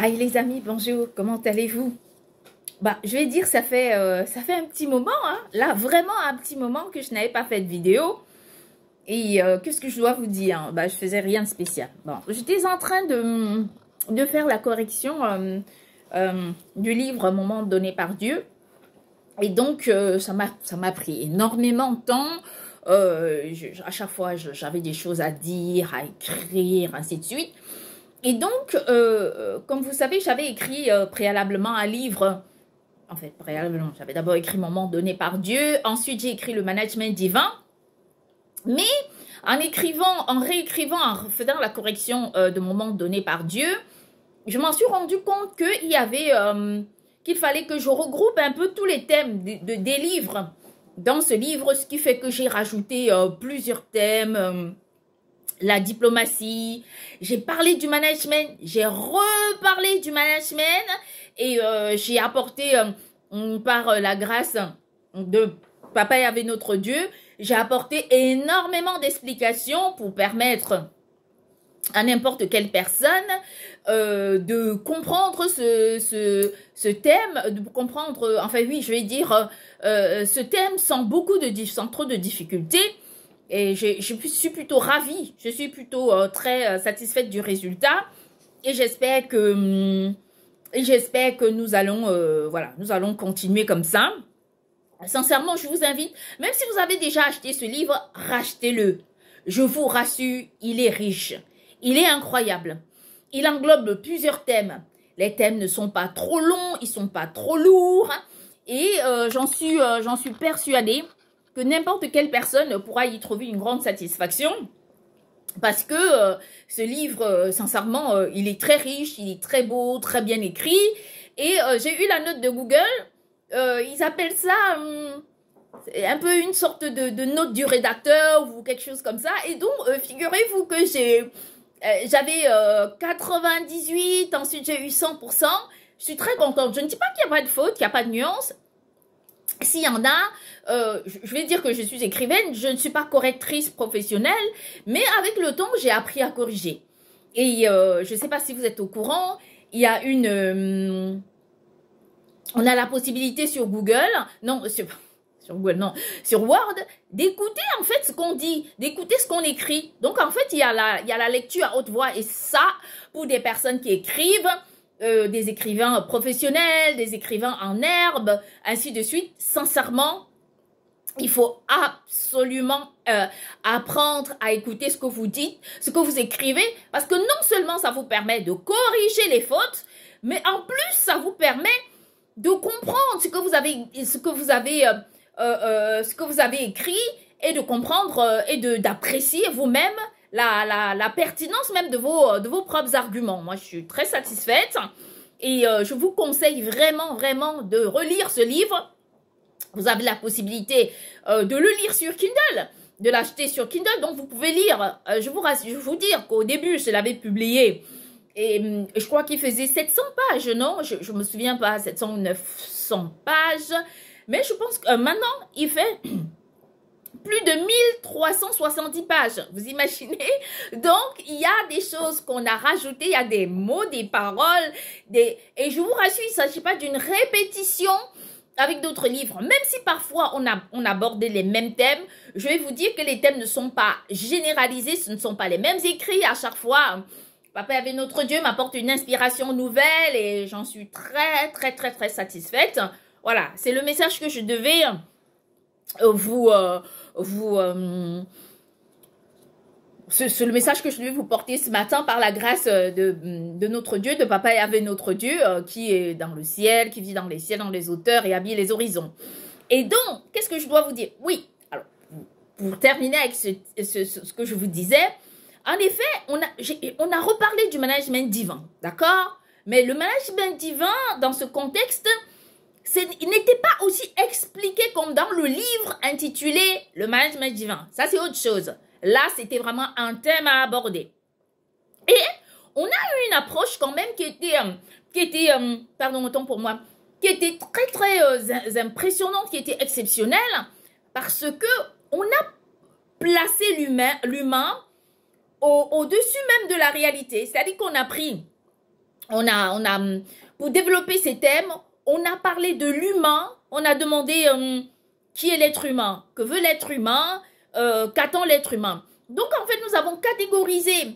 Aïe les amis, bonjour, comment allez-vous? Bah, je vais dire, ça fait un petit moment, hein, là, vraiment un petit moment que je n'avais pas fait de vidéo. Et qu'est-ce que je dois vous dire? Bah, je faisais rien de spécial. Bon, j'étais en train de faire la correction du livre Moment donné par Dieu. Et donc, ça m'a pris énormément de temps. À chaque fois, j'avais des choses à dire, à écrire, ainsi de suite. Et donc, comme vous savez, j'avais écrit préalablement un livre. En fait, préalablement, j'avais d'abord écrit Moment donné par Dieu. Ensuite, j'ai écrit Le management divin. Mais en écrivant, en réécrivant, en faisant la correction de Moment donné par Dieu, je m'en suis rendu compte qu'il fallait que je regroupe un peu tous les thèmes des livres dans ce livre, ce qui fait que j'ai rajouté plusieurs thèmes. La diplomatie, j'ai parlé du management, j'ai reparlé du management et j'ai apporté par la grâce de Papa Yahvé notre Dieu, j'ai apporté énormément d'explications pour permettre à n'importe quelle personne de comprendre ce thème, de comprendre, enfin oui, je vais dire, ce thème sans trop de difficultés. Et je suis plutôt ravie, je suis plutôt très satisfaite du résultat. Et j'espère que nous allons, voilà, nous allons continuer comme ça. Sincèrement, je vous invite, même si vous avez déjà acheté ce livre, rachetez-le. Je vous rassure, il est riche. Il est incroyable. Il englobe plusieurs thèmes. Les thèmes ne sont pas trop longs, ils sont pas trop lourds. Et j'en suis persuadée que n'importe quelle personne pourra y trouver une grande satisfaction. Parce que ce livre, sincèrement, il est très riche, il est très beau, très bien écrit. Et j'ai eu la note de Google. Ils appellent ça un peu une sorte de note du rédacteur ou quelque chose comme ça. Et donc, figurez-vous que j'avais 98, ensuite j'ai eu 100%. Je suis très contente. Je ne dis pas qu'il n'y a pas de faute, qu'il n'y a pas de nuance. S'il y en a, je vais dire que je suis écrivaine, je ne suis pas correctrice professionnelle, mais avec le temps, j'ai appris à corriger. Et je ne sais pas si vous êtes au courant, il y a on a la possibilité sur Google, non, sur Google, non, sur Word, d'écouter en fait ce qu'on dit, d'écouter ce qu'on écrit. Donc en fait, il y a la lecture à haute voix et ça, pour des personnes qui écrivent, des écrivains professionnels, des écrivains en herbe, ainsi de suite. Sincèrement, il faut absolument apprendre à écouter ce que vous dites, ce que vous écrivez, parce que non seulement ça vous permet de corriger les fautes, mais en plus ça vous permet de comprendre ce que vous avez écrit et de comprendre et d'apprécier vous-même la pertinence même de vos propres arguments. Moi, je suis très satisfaite et je vous conseille vraiment, vraiment de relire ce livre. Vous avez la possibilité de le lire sur Kindle, de l'acheter sur Kindle, donc vous pouvez lire. Je vous dire qu'au début, je l'avais publié et je crois qu'il faisait 700 pages, non? Je me souviens pas, 700 ou 900 pages. Mais je pense que maintenant, il fait plus de 1370 pages. Vous imaginez? Donc, il y a des choses qu'on a rajoutées, il y a des mots, des paroles, et je vous rassure, il ne s'agit pas d'une répétition avec d'autres livres. Même si parfois on abordait les mêmes thèmes, je vais vous dire que les thèmes ne sont pas généralisés, ce ne sont pas les mêmes écrits à chaque fois. Papa Yahvé notre Dieu m'apporte une inspiration nouvelle et j'en suis très, très, très, très satisfaite. Voilà, c'est le message que je devais c'est le message que je devais vous porter ce matin par la grâce de notre Dieu, de Papa Yahvé notre Dieu, qui est dans le ciel, qui vit dans les ciels, dans les hauteurs et habille les horizons. Et donc, qu'est-ce que je dois vous dire? Oui, alors, pour terminer avec ce que je vous disais, en effet, on a reparlé du management divin, d'accord? Mais le management divin, dans ce contexte, il n'était pas aussi expliqué comme dans le livre intitulé Le management divin. Ça, c'est autre chose. Là, c'était vraiment un thème à aborder. Et on a eu une approche quand même qui était pardon, autant pour moi, qui était très, très impressionnante, qui était exceptionnelle, parce que on a placé l'humain au-dessus même de la réalité. C'est-à-dire qu'on a pris pour développer ces thèmes, on a parlé de l'humain, on a demandé qui est l'être humain, que veut l'être humain, qu'attend l'être humain. Donc, en fait, nous avons catégorisé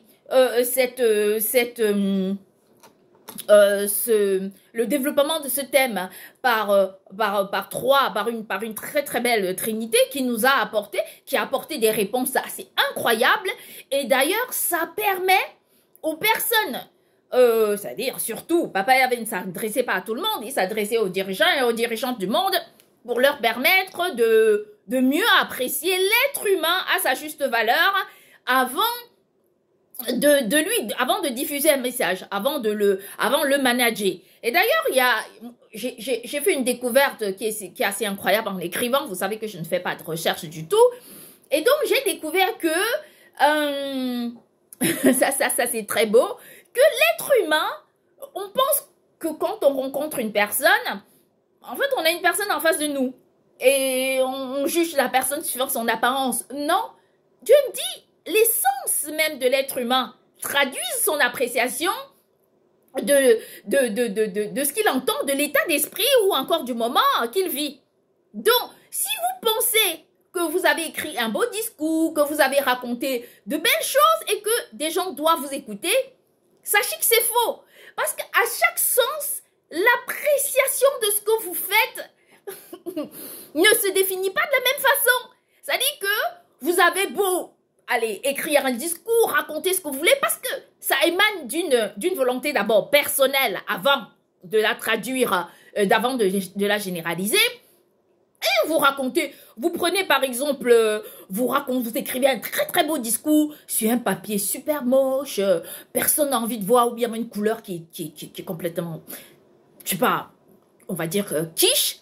le développement de ce thème par une très très belle trinité qui a apporté des réponses assez incroyables. Et d'ailleurs, ça permet aux personnes, c'est-à-dire surtout, Papa Yahvé ne s'adressait pas à tout le monde, il s'adressait aux dirigeants et aux dirigeantes du monde pour leur permettre de mieux apprécier l'être humain à sa juste valeur avant de diffuser un message, avant le manager. Et d'ailleurs, j'ai fait une découverte qui est assez incroyable en écrivant. Vous savez que je ne fais pas de recherche du tout. Et donc, j'ai découvert que, ça c'est très beau, que l'être humain, on pense que quand on rencontre une personne, en fait, on a une personne en face de nous. Et on juge la personne sur son apparence. Non, Dieu me dit, l'essence même de l'être humain traduisent son appréciation de ce qu'il entend, de l'état d'esprit ou encore du moment qu'il vit. Donc, si vous pensez que vous avez écrit un beau discours, que vous avez raconté de belles choses et que des gens doivent vous écouter, sachez que c'est faux. Parce qu'à chaque sens, l'appréciation de ce que vous faites ne se définit pas de la même façon. C'est-à-dire que vous avez beau aller écrire un discours, raconter ce que vous voulez, parce que ça émane d'une volonté d'abord personnelle avant de la traduire, d'avant de la généraliser. Et vous racontez, vous prenez par exemple, vous écrivez un très très beau discours sur un papier super moche, personne n'a envie de voir, ou bien une couleur qui est complètement, je sais pas, on va dire quiche.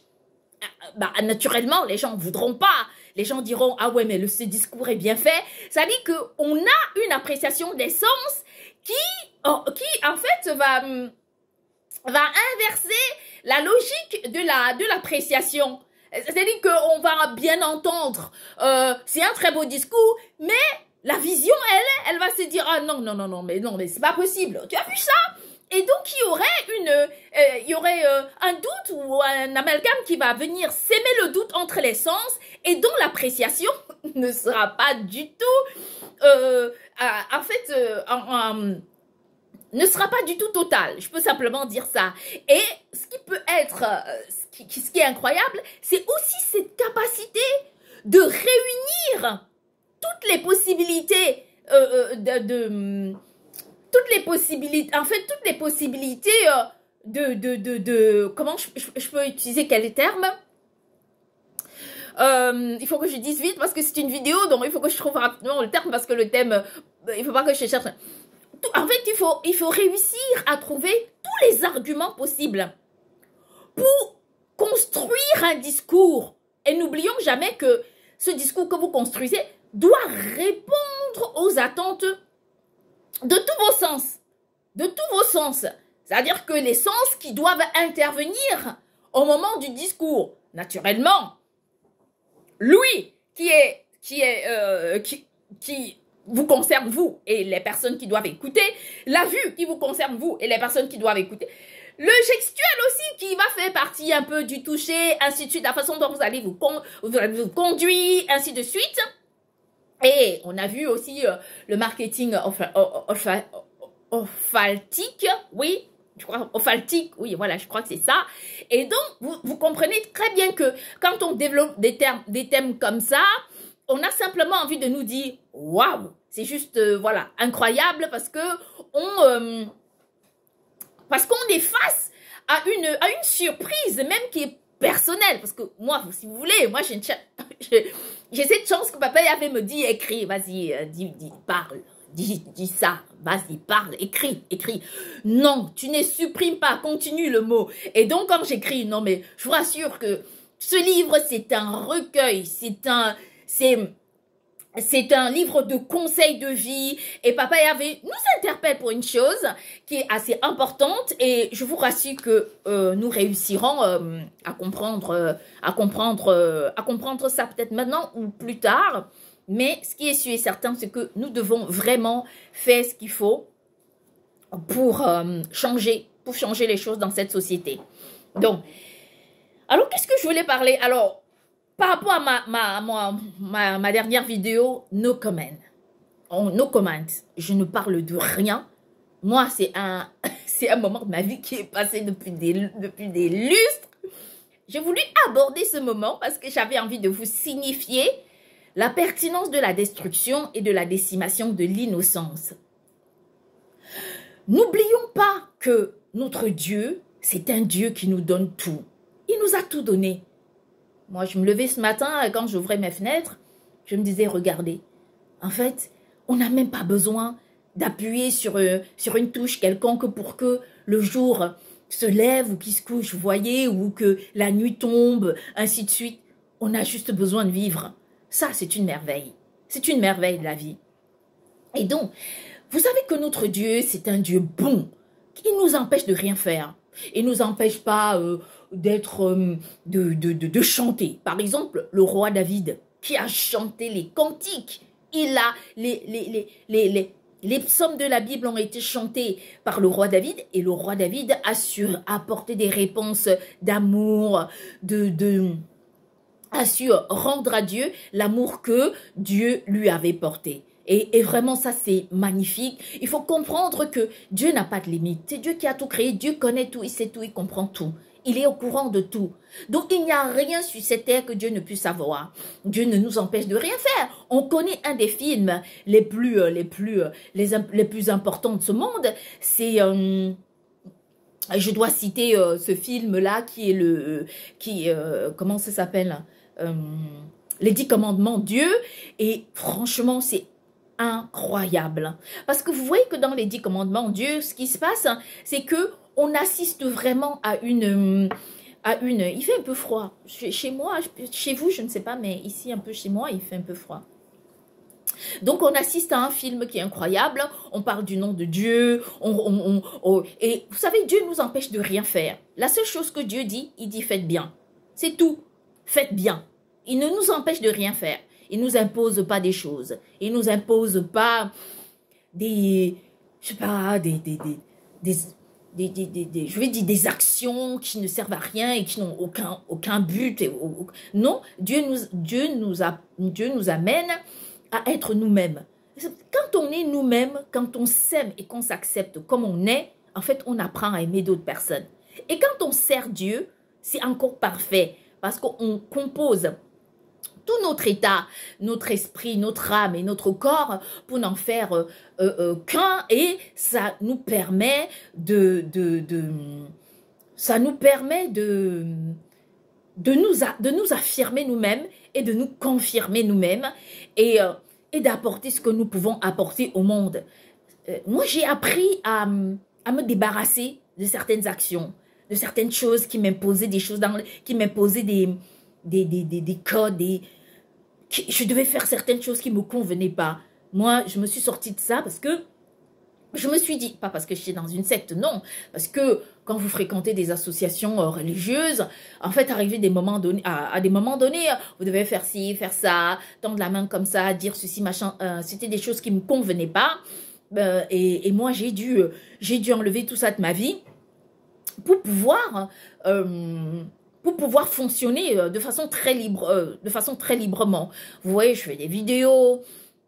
Bah, naturellement, les gens ne voudront pas. Les gens diront, ah ouais, mais ce discours est bien fait. Ça dit qu'on a une appréciation des sens qui en fait, va inverser la logique de l'appréciation. C'est-à-dire qu'on va bien entendre, c'est un très beau discours, mais la vision, elle va se dire, ah non, mais c'est pas possible. Tu as vu ça? Et donc, il y aurait un doute ou un amalgame qui va venir s'aimer le doute entre les sens et dont l'appréciation ne sera pas du tout, ne sera pas du tout totale. Je peux simplement dire ça. Et ce qui peut être, ce qui est incroyable, c'est aussi cette capacité de réunir toutes les possibilités comment je peux utiliser quel terme? Il faut que je dise vite parce que c'est une vidéo, donc il faut que je trouve rapidement le terme parce que le thème, il faut pas que je cherche. En fait, il faut réussir à trouver tous les arguments possibles pour construire un discours. Et n'oublions jamais que ce discours que vous construisez doit répondre aux attentes de tous vos sens. De tous vos sens. C'est-à-dire que les sens qui doivent intervenir au moment du discours. Naturellement, l'ouïe qui vous concerne vous et les personnes qui doivent écouter, la vue qui vous concerne vous et les personnes qui doivent écouter, le gestuel aussi qui va faire partie un peu du toucher, ainsi de suite, la façon dont vous allez vous conduire, ainsi de suite. Et on a vu aussi le marketing olfactique, oui, je crois, olfactique, oui, voilà, je crois que c'est ça. Et donc, vous comprenez très bien que quand on développe des thèmes comme ça, on a simplement envie de nous dire, waouh, c'est juste, voilà, incroyable parce que qu'on est face à une surprise, même qui est personnelle. Parce que moi, si vous voulez, moi, j'ai cette chance que Papa Yahvé me dit, écris, vas-y, parle. Dis ça, vas-y, parle, écris. Non, tu ne supprimes pas, continue le mot. Et donc, quand j'écris, non, mais je vous rassure que ce livre, c'est un recueil, c'est un livre de conseils de vie. Et Papa Yahvé nous interpelle pour une chose qui est assez importante. Et je vous rassure que nous réussirons à comprendre ça peut-être maintenant ou plus tard. Mais ce qui est sûr et certain, c'est que nous devons vraiment faire ce qu'il faut pour changer les choses dans cette société. Donc, alors qu'est-ce que je voulais parler? Alors, par rapport à ma dernière vidéo, no comment. No comment. Je ne parle de rien. Moi, c'est un moment de ma vie qui est passé depuis des lustres. J'ai voulu aborder ce moment parce que j'avais envie de vous signifier la pertinence de la destruction et de la décimation de l'innocence. N'oublions pas que notre Dieu, c'est un Dieu qui nous donne tout. Il nous a tout donné. Moi, je me levais ce matin, quand j'ouvrais mes fenêtres, je me disais, regardez, en fait, on n'a même pas besoin d'appuyer sur une touche quelconque pour que le jour se lève ou qu'il se couche, vous voyez, ou que la nuit tombe, ainsi de suite. On a juste besoin de vivre. Ça, c'est une merveille. C'est une merveille de la vie. Et donc, vous savez que notre Dieu, c'est un Dieu bon, qui nous empêche de rien faire. Il ne nous empêche pas de chanter. Par exemple, le roi David, qui a chanté les cantiques. Il a les psaumes de la Bible ont été chantés par le roi David et le roi David a su apporter des réponses d'amour, a su rendre à Dieu l'amour que Dieu lui avait porté. Et vraiment, ça, c'est magnifique. Il faut comprendre que Dieu n'a pas de limite. C'est Dieu qui a tout créé. Dieu connaît tout, il sait tout, il comprend tout. Il est au courant de tout. Donc, il n'y a rien sur cette terre que Dieu ne puisse savoir. Dieu ne nous empêche de rien faire. On connaît un des films les plus importants de ce monde. C'est... je dois citer ce film-là qui est comment ça s'appelle Les 10 commandements de Dieu. Et franchement, c'est incroyable. Parce que vous voyez que dans les 10 commandements de Dieu, ce qui se passe, c'est que on assiste vraiment à une... Il fait un peu froid. Chez moi, chez vous, je ne sais pas, mais ici, un peu chez moi, il fait un peu froid. Donc, on assiste à un film qui est incroyable. On parle du nom de Dieu. Et vous savez, Dieu nous empêche de rien faire. La seule chose que Dieu dit, il dit faites bien. C'est tout. Faites bien. Il ne nous empêche de rien faire. Il ne nous impose pas des choses. Il ne nous impose pas je sais pas, je vais dire des actions qui ne servent à rien et qui n'ont aucun but. Non, Dieu nous amène à être nous-mêmes. Quand on est nous-mêmes, quand on s'aime et qu'on s'accepte comme on est, en fait, on apprend à aimer d'autres personnes. Et quand on sert Dieu, c'est encore parfait parce qu'on compose tout notre état, notre esprit, notre âme et notre corps pour n'en faire qu'un, et ça nous permet de nous affirmer nous-mêmes et de nous confirmer nous-mêmes et d'apporter ce que nous pouvons apporter au monde. Moi, j'ai appris à me débarrasser de certaines actions, de certaines choses qui m'imposaient des choses, qui m'imposaient des codes, je devais faire certaines choses qui ne me convenaient pas. Moi, je me suis sortie de ça parce que je me suis dit, pas parce que j'étais dans une secte, non, parce que quand vous fréquentez des associations religieuses, en fait, arrivé à des moments donnés, vous devez faire ci, faire ça, tendre la main comme ça, dire ceci, machin, c'était des choses qui ne me convenaient pas. Et moi, j'ai dû enlever tout ça de ma vie pour pouvoir fonctionner de façon très librement. Vous voyez, je fais des vidéos,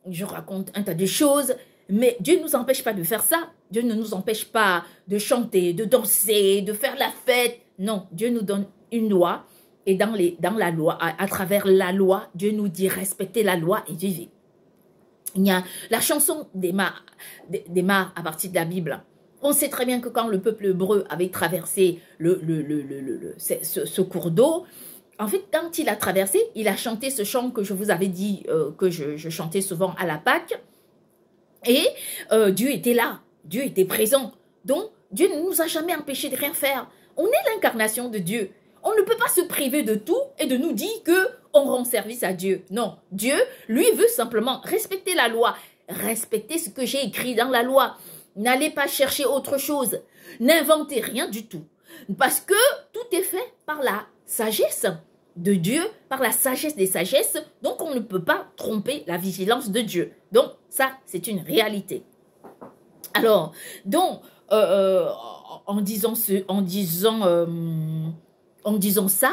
je raconte un tas de choses, mais Dieu ne nous empêche pas de faire ça. Dieu ne nous empêche pas de chanter, de danser, de faire la fête. Non, Dieu nous donne une loi, et dans la loi, à travers la loi, Dieu nous dit respectez la loi et vivez. Il y a la chanson démarre à partir de la Bible. On sait très bien que quand le peuple hébreu avait traversé ce cours d'eau, en fait, quand il a traversé, il a chanté ce chant que je vous avais dit que je chantais souvent à la Pâque. Et Dieu était là, Dieu était présent. Donc, Dieu ne nous a jamais empêché de rien faire. On est l'incarnation de Dieu. On ne peut pas se priver de tout et de nous dire qu'on rend service à Dieu. Non, Dieu, lui, veut simplement respecter la loi, respecter ce que j'ai écrit dans la loi. N'allez pas chercher autre chose. N'inventez rien du tout. Parce que tout est fait par la sagesse de Dieu, par la sagesse des sagesses. Donc, on ne peut pas tromper la vigilance de Dieu. Donc, ça, c'est une réalité. Alors, donc, en disant ça.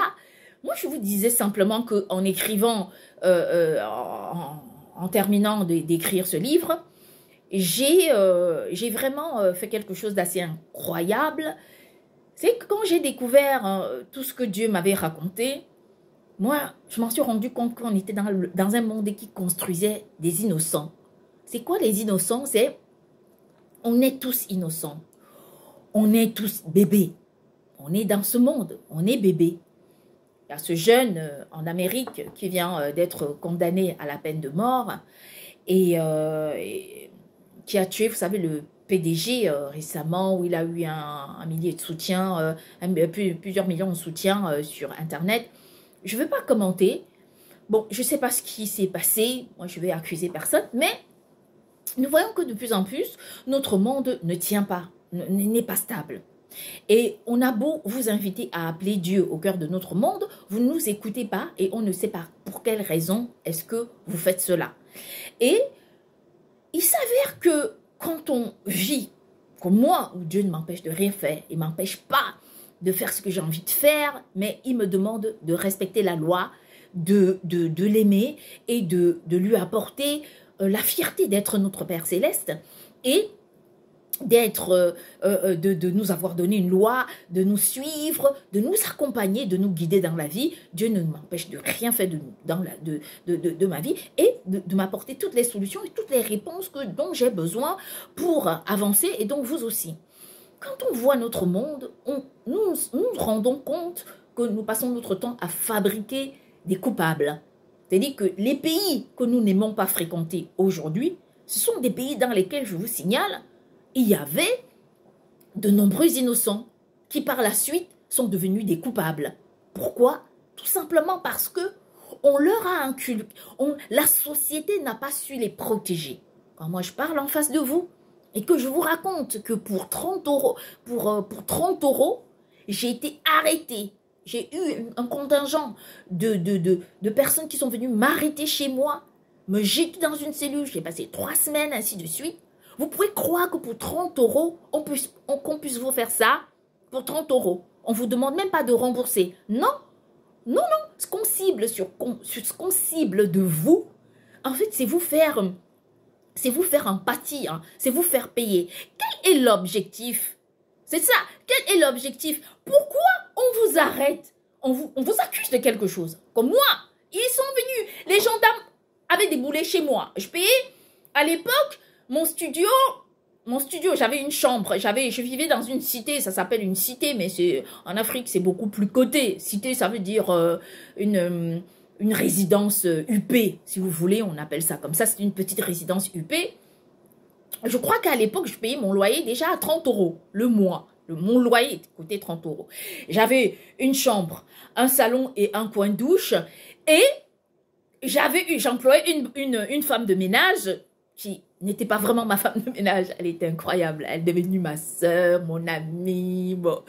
Moi, je vous disais simplement qu'en écrivant, en terminant d'écrire ce livre, j'ai vraiment fait quelque chose d'assez incroyable. C'est que quand j'ai découvert tout ce que Dieu m'avait raconté, moi, je m'en suis rendu compte qu'on était dans un monde qui construisait des innocents. C'est quoi les innocents? C'est, on est tous innocents. On est tous bébés. On est dans ce monde, on est bébés. Il y a ce jeune en Amérique qui vient d'être condamné à la peine de mort et qui a tué, vous savez, le PDG récemment, où il a eu un millier de soutien, plusieurs millions de soutiens sur Internet. Je ne veux pas commenter. Bon, je ne sais pas ce qui s'est passé. Moi, je vais accuser personne. Mais nous voyons que de plus en plus, notre monde ne tient pas, n'est pas stable. Et on a beau vous inviter à appeler Dieu au cœur de notre monde, vous ne nous écoutez pas et on ne sait pas pour quelle raison est-ce que vous faites cela. Et il s'avère que quand on vit comme moi, où Dieu ne m'empêche de rien faire, il ne m'empêche pas de faire ce que j'ai envie de faire, mais il me demande de respecter la loi, de l'aimer et de lui apporter la fierté d'être notre Père Céleste et d'être, de nous avoir donné une loi, de nous suivre, de nous accompagner, de nous guider dans la vie. Dieu ne m'empêche de rien faire de ma vie et de m'apporter toutes les solutions et toutes les réponses dont j'ai besoin pour avancer et donc vous aussi. Quand on voit notre monde, nous nous rendons compte que nous passons notre temps à fabriquer des coupables. C'est-à-dire que les pays que nous n'aimons pas fréquenter aujourd'hui, ce sont des pays dans lesquels, je vous signale, il y avait de nombreux innocents qui par la suite sont devenus des coupables. Pourquoi? Tout simplement parce que on leur a inculqué, la société n'a pas su les protéger. Quand moi je parle en face de vous et que je vous raconte que pour 30 euros, pour 30 euros, j'ai été arrêtée. J'ai eu un contingent de personnes qui sont venues m'arrêter chez moi, me jeter dans une cellule, j'ai passé 3 semaines, ainsi de suite. Vous pouvez croire que pour 30 euros, qu'on puisse vous faire ça pour 30 euros. On ne vous demande même pas de rembourser. Non, non, non. Ce qu'on cible, ce qu'on cible de vous, en fait, c'est vous faire en pâtir, hein, c'est vous faire payer. Quel est l'objectif? C'est ça. Quel est l'objectif? Pourquoi on vous arrête? On vous accuse de quelque chose. Comme moi, ils sont venus. Les gendarmes avaient des boulets chez moi. Je payais à l'époque mon studio, j'avais une chambre. Je vivais dans une cité, ça s'appelle une cité, mais en Afrique, c'est beaucoup plus coté. Cité, ça veut dire une résidence UP, si vous voulez, on appelle ça comme ça. C'est une petite résidence UP. Je crois qu'à l'époque, je payais mon loyer déjà à 30 euros le mois. Mon loyer coûtait 30 euros. J'avais une chambre, un salon et un coin de douche. Et j'employais une femme de ménage qui n'était pas vraiment ma femme de ménage. Elle était incroyable. Elle est devenue ma soeur, mon amie, bon,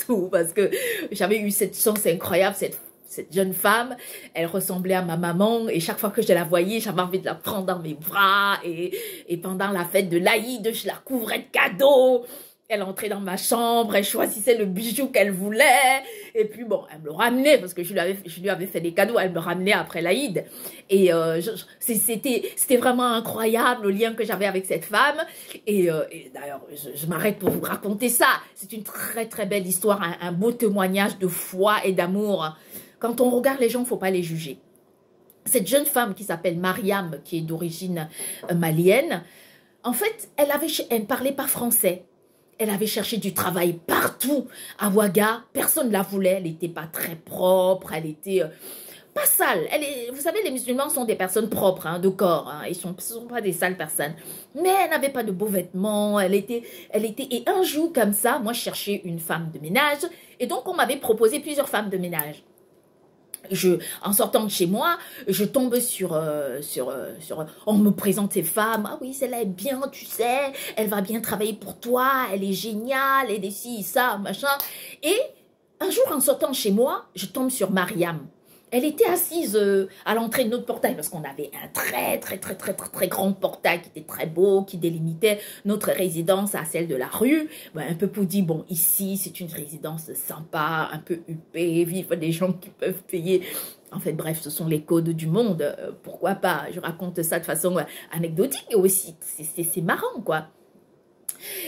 tout. Parce que j'avais eu cette chance incroyable, cette jeune femme. Elle ressemblait à ma maman. Et chaque fois que je la voyais, j'avais envie de la prendre dans mes bras. Et pendant la fête de l'Aïd, je la couvrais de cadeaux. Elle entrait dans ma chambre, elle choisissait le bijou qu'elle voulait. Et puis bon, elle me le ramenait parce que je lui avais fait des cadeaux. Elle me ramenait après l'Aïd. Et c'était vraiment incroyable le lien que j'avais avec cette femme. Et d'ailleurs, je m'arrête pour vous raconter ça. C'est une très très belle histoire, un beau témoignage de foi et d'amour. Quand on regarde les gens, il ne faut pas les juger. Cette jeune femme qui s'appelle Mariam, qui est d'origine malienne, en fait, elle ne parlait pas français. Elle avait cherché du travail partout à Ouaga. Personne ne la voulait. Elle n'était pas très propre. Elle était pas sale. Vous savez, les musulmans sont des personnes propres, hein, de corps. Hein. Ils ne sont pas des sales personnes. Mais elle n'avait pas de beaux vêtements. Et un jour, comme ça, moi, je cherchais une femme de ménage. Et donc, on m'avait proposé plusieurs femmes de ménage. En sortant de chez moi, je tombe on me présente ces femmes. Ah oui, celle-là est bien, tu sais, elle va bien travailler pour toi, elle est géniale, elle est ci, ça, machin. Et un jour, en sortant de chez moi, je tombe sur Mariam. Elle était assise à l'entrée de notre portail parce qu'on avait un très grand portail qui était très beau, qui délimitait notre résidence à celle de la rue. Ben, un peu pour dire, bon, ici, c'est une résidence sympa, un peu huppée, vivent des gens qui peuvent payer. En fait, bref, ce sont les codes du monde. Pourquoi pas? Je raconte ça de façon anecdotique aussi. C'est marrant, quoi.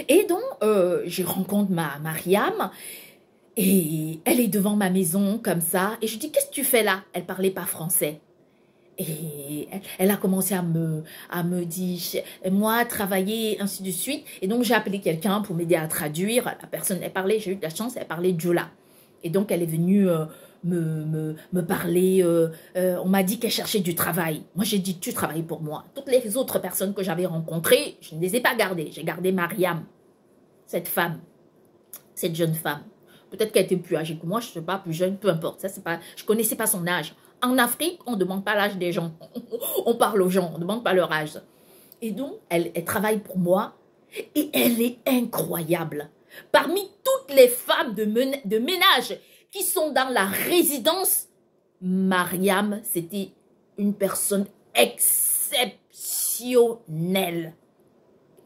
Et donc, je rencontre Mariam. Et elle est devant ma maison comme ça. Et je dis, qu'est-ce que tu fais là? Elle parlait pas français. Et elle a commencé à me dire, moi, travailler, ainsi de suite. Et donc, j'ai appelé quelqu'un pour m'aider à traduire. La personne, elle parlait, j'ai eu de la chance, elle parlait Djola. Et donc, elle est venue me parler. On m'a dit qu'elle cherchait du travail. Moi, j'ai dit, tu travailles pour moi. Toutes les autres personnes que j'avais rencontrées, je ne les ai pas gardées. J'ai gardé Mariam, cette femme, cette jeune femme. Peut-être qu'elle était plus âgée que moi, je ne sais pas, plus jeune, peu importe. Ça, c'est pas, je ne connaissais pas son âge. En Afrique, on ne demande pas l'âge des gens. On parle aux gens, on ne demande pas leur âge. Et donc, elle travaille pour moi et elle est incroyable. Parmi toutes les femmes de ménage qui sont dans la résidence, Mariam, c'était une personne exceptionnelle.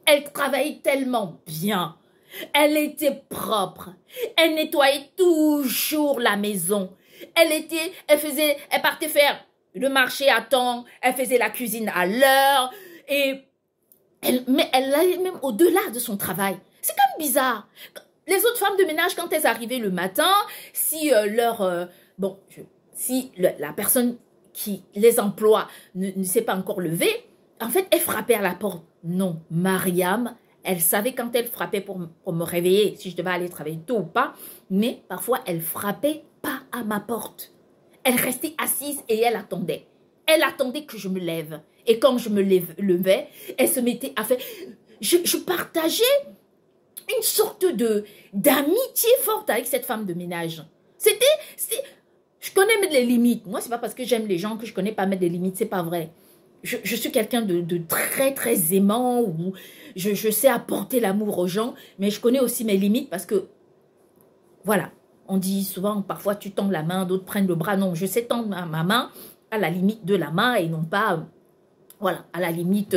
Elle travaillait tellement bien. Elle était propre. Elle nettoyait toujours la maison. Elle partait faire le marché à temps. Elle faisait la cuisine à l'heure. Mais elle allait même au-delà de son travail. C'est quand même bizarre. Les autres femmes de ménage, quand elles arrivaient le matin, si la personne qui les emploie ne s'est pas encore levée, en fait, elle frappait à la porte. Non, Mariam, elle savait quand elle frappait pour me réveiller, si je devais aller travailler tôt ou pas, mais parfois, elle frappait pas à ma porte. Elle restait assise et elle attendait. Elle attendait que je me lève. Et quand je me levais, elle se mettait à faire... Je partageais une sorte d'amitié forte avec cette femme de ménage. Je connais mettre les limites. Moi, c'est pas parce que j'aime les gens que je connais pas mettre des limites, c'est pas vrai. Je suis quelqu'un de très aimant, où je sais apporter l'amour aux gens, mais je connais aussi mes limites parce que, voilà, on dit souvent, parfois tu tends la main, d'autres prennent le bras. Non, je sais tendre ma main à la limite de la main et non pas, voilà, à la limite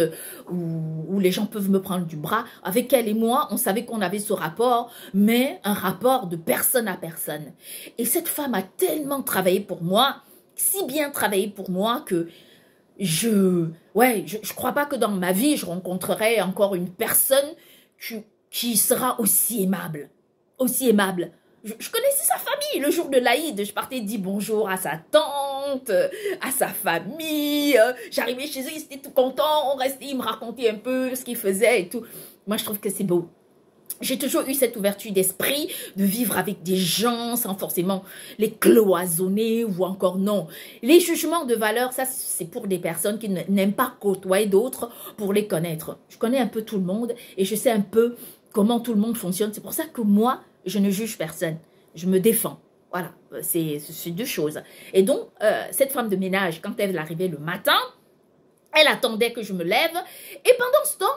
où les gens peuvent me prendre du bras. Avec elle et moi, on savait qu'on avait ce rapport, mais un rapport de personne à personne. Et cette femme a tellement travaillé pour moi, si bien travaillé pour moi que je crois pas que dans ma vie, je rencontrerai encore une personne qui sera aussi aimable. Aussi aimable. Je connaissais sa famille. Le jour de l'Aïd, je partais dire bonjour à sa tante, à sa famille. J'arrivais chez eux, ils étaient tout contents. On restait, ils me racontaient un peu ce qu'ils faisaient et tout. Moi, je trouve que c'est beau. J'ai toujours eu cette ouverture d'esprit de vivre avec des gens sans forcément les cloisonner ou encore non. Les jugements de valeur, ça c'est pour des personnes qui n'aiment pas côtoyer d'autres pour les connaître. Je connais un peu tout le monde et je sais un peu comment tout le monde fonctionne. C'est pour ça que moi, je ne juge personne. Je me défends. Voilà, c'est deux choses. Et donc, cette femme de ménage, quand elle arrivait le matin, elle attendait que je me lève et pendant ce temps,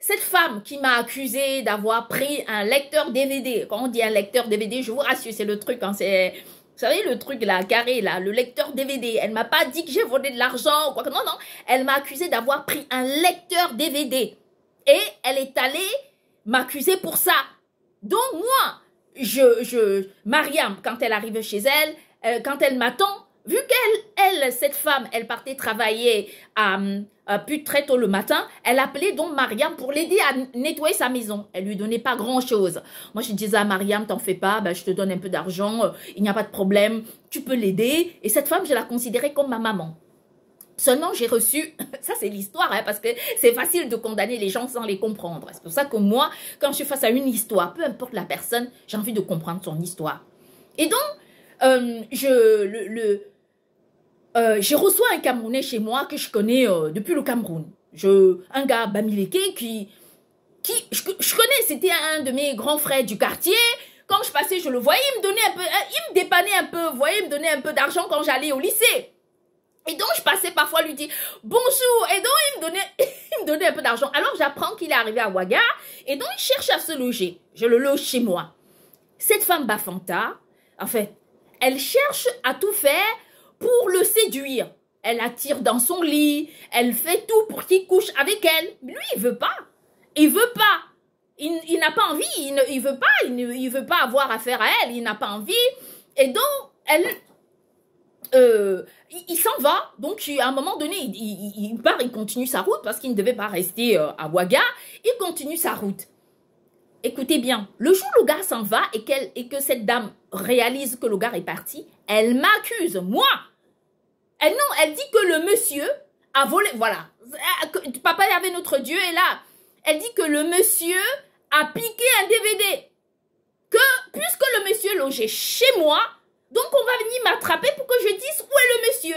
cette femme qui m'a accusée d'avoir pris un lecteur DVD, quand on dit un lecteur DVD, je vous rassure, c'est le truc, hein, c'est, vous savez, le truc là, carré là, le lecteur DVD. Elle m'a pas dit que j'ai volé de l'argent ou quoi que non, non. Elle m'a accusée d'avoir pris un lecteur DVD. Et elle est allée m'accuser pour ça. Donc moi, Mariam, quand elle arrive chez elle, quand elle m'attend, vu qu'elle, cette femme, elle partait travailler plus très tôt le matin, elle appelait donc Mariam pour l'aider à nettoyer sa maison. Elle lui donnait pas grand-chose. Moi, je disais à Mariam, t'en fais pas, ben, je te donne un peu d'argent, il n'y a pas de problème, tu peux l'aider. Et cette femme, je la considérais comme ma maman. Seulement, j'ai reçu, ça c'est l'histoire, hein, parce que c'est facile de condamner les gens sans les comprendre. C'est pour ça que moi, quand je suis face à une histoire, peu importe la personne, j'ai envie de comprendre son histoire. Et donc, je reçois un Camerounais chez moi que je connais depuis le Cameroun. Un gars Bamileke je connais, c'était un de mes grands frères du quartier. Quand je passais, je le voyais, il me donnait un peu, il me dépannait un peu, vous voyez, il me donnait un peu d'argent quand j'allais au lycée. Et donc, je passais parfois lui dire bonjour. Et donc, il me donnait un peu d'argent. Alors, j'apprends qu'il est arrivé à Ouaga. Et donc, il cherche à se loger. Je le loge chez moi. Cette femme Bafanta, en fait, elle cherche à tout faire pour le séduire. Elle attire dans son lit, elle fait tout pour qu'il couche avec elle. Lui, il veut pas. Il veut pas. Il n'a pas envie, il veut pas, il veut pas avoir affaire à elle, il n'a pas envie. Et donc, il s'en va. Donc, à un moment donné, il part, il continue sa route parce qu'il ne devait pas rester à Ouaga. Il continue sa route. Écoutez bien, le jour où le gars s'en va et que cette dame réalise que le gars est parti, elle m'accuse, moi. Elle dit que le monsieur a volé, voilà. Papa y avait notre Dieu et là, elle dit que le monsieur a piqué un DVD. Que, puisque le monsieur logeait chez moi, donc on va venir m'attraper pour que je dise où est le monsieur.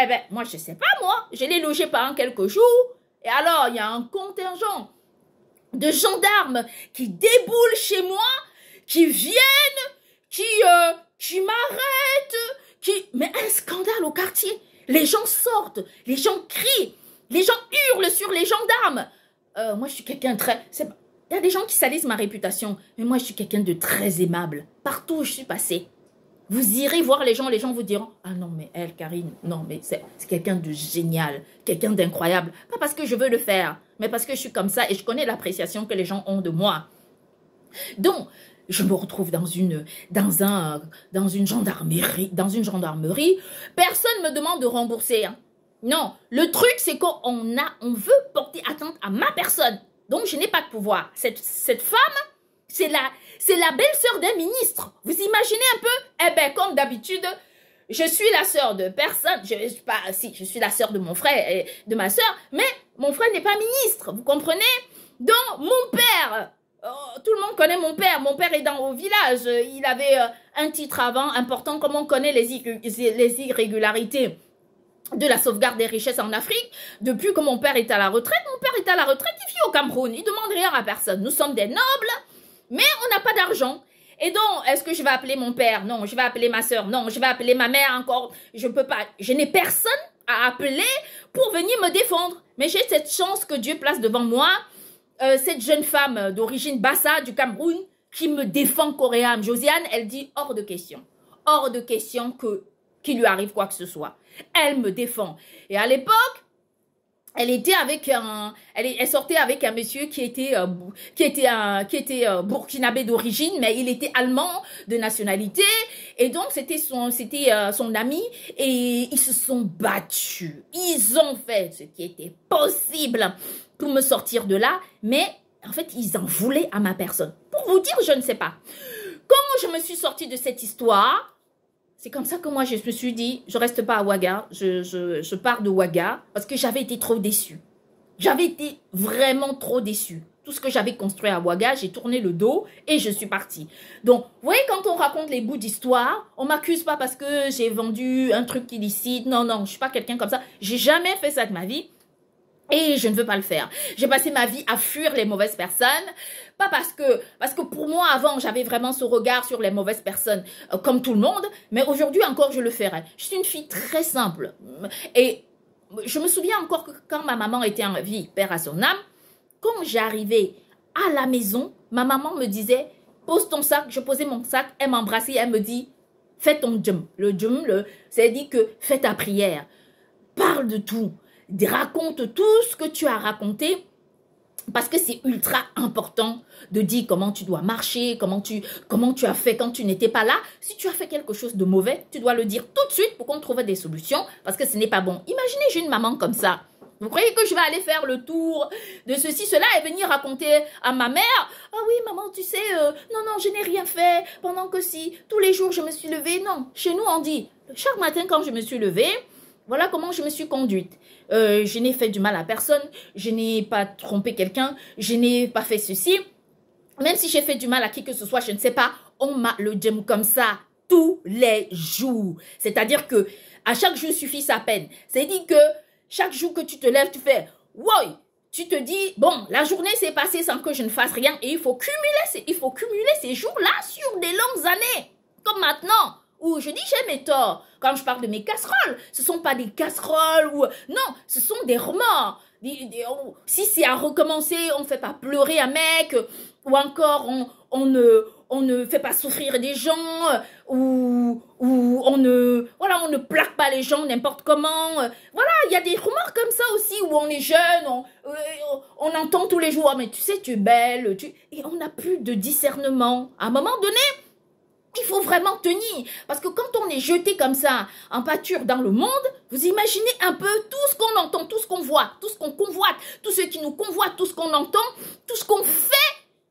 Eh ben, moi je sais pas moi, je l'ai logé pendant quelques jours. Et alors, il y a un contingent de gendarmes qui déboulent chez moi, qui viennent, qui m'arrêtent, mais un scandale au quartier. Les gens sortent, les gens crient, les gens hurlent sur les gendarmes. Moi, je suis quelqu'un de très... Il y a des gens qui salissent ma réputation, mais moi, je suis quelqu'un de très aimable. Partout où je suis passée. Vous irez voir les gens vous diront « Ah non, mais elle, Karine, non, mais c'est quelqu'un de génial, quelqu'un d'incroyable. » Pas parce que je veux le faire, mais parce que je suis comme ça et je connais l'appréciation que les gens ont de moi. Donc, je me retrouve dans une gendarmerie. Personne ne me demande de rembourser. Hein. Non, le truc, c'est qu'on veut porter atteinte à ma personne. Donc, je n'ai pas de pouvoir. Cette femme, c'est la belle-sœur d'un ministre. Vous imaginez un peu? Eh bien, comme d'habitude, je suis la sœur de personne. Je suis la sœur de mon frère et de ma sœur, mais mon frère n'est pas ministre. Vous comprenez? Donc, mon père, tout le monde connaît mon père. Mon père est au village. Il avait un titre avant important, comme on connaît les irrégularités de la sauvegarde des richesses en Afrique. Depuis que mon père est à la retraite, il vit au Cameroun. Il ne demande rien à personne. Nous sommes des nobles, mais on n'a pas d'argent. Et donc, est-ce que je vais appeler mon père? Non. Je vais appeler ma soeur? Non. Je vais appeler ma mère encore? Je ne peux pas. Je n'ai personne à appeler pour venir me défendre. Mais j'ai cette chance que Dieu place devant moi, cette jeune femme d'origine Bassa du Cameroun qui me défend corps et âme. Josiane, elle dit hors de question. Hors de question qu'il lui arrive quoi que ce soit. Elle me défend. Et à l'époque, elle sortait avec un monsieur qui était burkinabé d'origine, mais il était allemand de nationalité. Et donc, c'était son ami. Et ils se sont battus. Ils ont fait ce qui était possible pour me sortir de là. Mais, en fait, ils en voulaient à ma personne. Pour vous dire, je ne sais pas. Comment je me suis sortie de cette histoire? C'est comme ça que moi, je me suis dit, je reste pas à Ouaga, je pars de Ouaga parce que j'avais été trop déçue. J'avais été vraiment trop déçue. Tout ce que j'avais construit à Ouaga, j'ai tourné le dos et je suis partie. Donc, vous voyez, quand on raconte les bouts d'histoire, on m'accuse pas parce que j'ai vendu un truc illicite. Non, non, je suis pas quelqu'un comme ça. J'ai jamais fait ça de ma vie. Et je ne veux pas le faire. J'ai passé ma vie à fuir les mauvaises personnes. Pas parce que pour moi, avant, j'avais vraiment ce regard sur les mauvaises personnes, comme tout le monde. Mais aujourd'hui encore, je le ferai. Je suis une fille très simple. Et je me souviens encore que quand ma maman était en vie, père à son âme, quand j'arrivais à la maison, ma maman me disait, pose ton sac. Je posais mon sac, elle m'embrassait, elle me dit, fais ton djum. Le djum, c'est dit que fais ta prière. Parle de tout. Raconte tout ce que tu as raconté parce que c'est ultra important de dire comment tu dois marcher, comment tu as fait quand tu n'étais pas là. Si tu as fait quelque chose de mauvais, tu dois le dire tout de suite pour qu'on trouve des solutions parce que ce n'est pas bon. Imaginez, j'ai une maman comme ça. Vous croyez que je vais aller faire le tour de ceci, cela et venir raconter à ma mère? Ah oui, maman, tu sais, non, je n'ai rien fait pendant que si tous les jours je me suis levée. Non, chez nous on dit, chaque matin quand je me suis levée, voilà comment je me suis conduite. Je n'ai fait du mal à personne, je n'ai pas trompé quelqu'un, je n'ai pas fait ceci. Même si j'ai fait du mal à qui que ce soit, je ne sais pas, on m'a le djem comme ça tous les jours. C'est-à-dire que à chaque jour suffit sa peine. C'est-à-dire que chaque jour que tu te lèves, tu fais « Wow !» Tu te dis, bon, la journée s'est passée sans que je ne fasse rien et il faut cumuler ces jours-là sur des longues années. Comme maintenant. Où je dis j'ai mes torts. Quand je parle de mes casseroles, ce ne sont pas des casseroles ou non, ce sont des remords. Si c'est à recommencer, on ne fait pas pleurer un mec ou encore on on ne fait pas souffrir des gens, ou on ne plaque pas les gens n'importe comment. Voilà, il y a des rumeurs comme ça aussi où on est jeune, on entend tous les jours, ah, mais tu sais, tu es belle, et on n'a plus de discernement. À un moment donné, il faut vraiment tenir. Parce que quand on est jeté comme ça en pâture dans le monde, vous imaginez un peu tout ce qu'on entend, tout ce qu'on voit, tout ce qu'on convoite, tout ce qui nous convoite, tout ce qu'on entend, tout ce qu'on fait.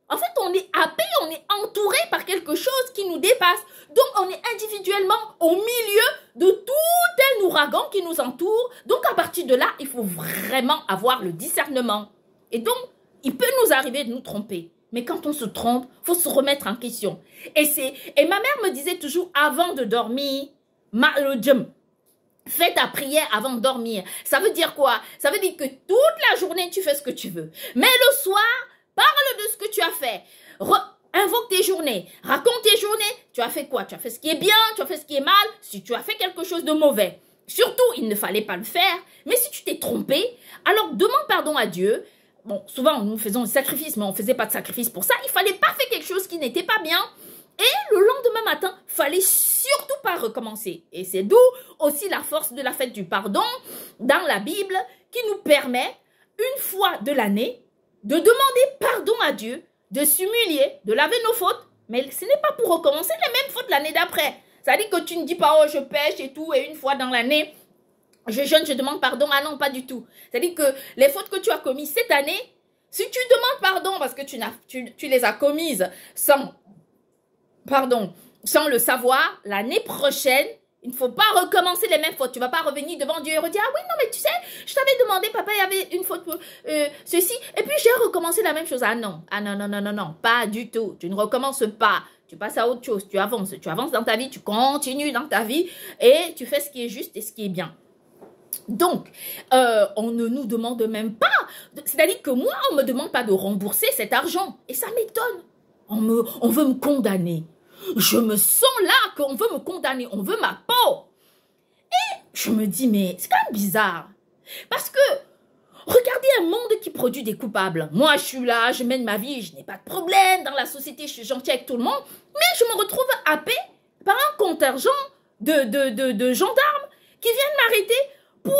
En fait, on est happé, on est entouré par quelque chose qui nous dépasse. Donc, on est individuellement au milieu de tout un ouragan qui nous entoure. Donc, à partir de là, il faut vraiment avoir le discernement. Et donc, il peut nous arriver de nous tromper. Mais quand on se trompe, il faut se remettre en question. Et ma mère me disait toujours, avant de dormir, fais ta prière avant de dormir. Ça veut dire quoi? Ça veut dire que toute la journée, tu fais ce que tu veux. Mais le soir, parle de ce que tu as fait. Invoque tes journées. Raconte tes journées. Tu as fait quoi? Tu as fait ce qui est bien, tu as fait ce qui est mal. Si tu as fait quelque chose de mauvais. Surtout, il ne fallait pas le faire. Mais si tu t'es trompé, alors demande pardon à Dieu. Bon, souvent, nous faisons des sacrifices, mais on ne faisait pas de sacrifice pour ça. Il ne fallait pas faire quelque chose qui n'était pas bien. Et le lendemain matin, il fallait surtout pas recommencer. Et c'est d'où aussi la force de la fête du pardon dans la Bible qui nous permet, une fois de l'année, de demander pardon à Dieu, de s'humilier, de laver nos fautes. Mais ce n'est pas pour recommencer les mêmes fautes l'année d'après. Ça dit que tu ne dis pas, oh, je pêche et tout, et une fois dans l'année, je jeûne, je demande pardon. Ah non, pas du tout. C'est-à-dire que les fautes que tu as commises cette année, si tu demandes pardon parce que tu les as commises sans le savoir, l'année prochaine, il ne faut pas recommencer les mêmes fautes. Tu ne vas pas revenir devant Dieu et redire, ah oui, non, mais tu sais, je t'avais demandé, papa, il y avait une faute, ceci, et puis j'ai recommencé la même chose. Ah non, non, pas du tout. Tu ne recommences pas. Tu passes à autre chose, tu avances dans ta vie, tu continues dans ta vie et tu fais ce qui est juste et ce qui est bien. Donc, on ne nous demande même pas, c'est-à-dire que moi, on ne me demande pas de rembourser cet argent. Et ça m'étonne. On veut me condamner. Je me sens là qu'on veut me condamner, on veut ma peau. Et je me dis, mais c'est quand même bizarre. Parce que, regardez un monde qui produit des coupables. Moi, je suis là, je mène ma vie, je n'ai pas de problème. Dans la société, je suis gentille avec tout le monde. Mais je me retrouve happée par un contingent de gendarmes qui viennent m'arrêter pour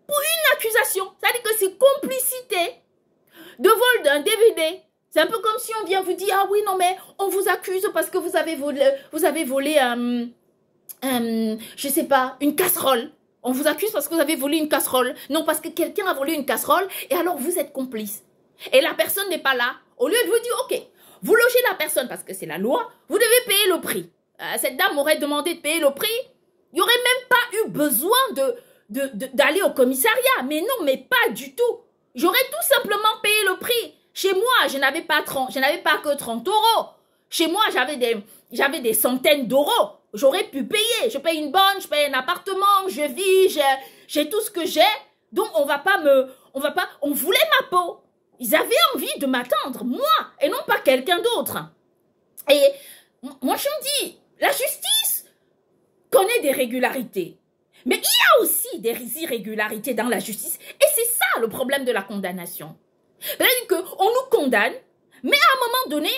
une accusation. C'est-à-dire que c'est complicité de vol d'un DVD. C'est un peu comme si on vient vous dire, ah oui, non, mais on vous accuse parce que vous avez volé, je sais pas, une casserole. On vous accuse parce que vous avez volé une casserole. Non, parce que quelqu'un a volé une casserole et alors vous êtes complice. Et la personne n'est pas là. Au lieu de vous dire, ok, vous logez la personne parce que c'est la loi, vous devez payer le prix. Cette dame m'aurait demandé de payer le prix. Il n'y aurait même pas eu besoin d'aller au commissariat. Mais non, mais pas du tout. J'aurais tout simplement payé le prix. Chez moi, je n'avais pas que 30 euros. Chez moi, j'avais des centaines d'euros. J'aurais pu payer. Je paye une bonne, je paye un appartement, je vis, j'ai tout ce que j'ai. Donc, on voulait ma peau. Ils avaient envie de m'attendre, moi, et non pas quelqu'un d'autre. Et moi, je me dis, la justice connaît des régularités. Mais il y a aussi des irrégularités dans la justice. Et c'est ça le problème de la condamnation. C'est-à-dire qu'on nous condamne, mais à un moment donné,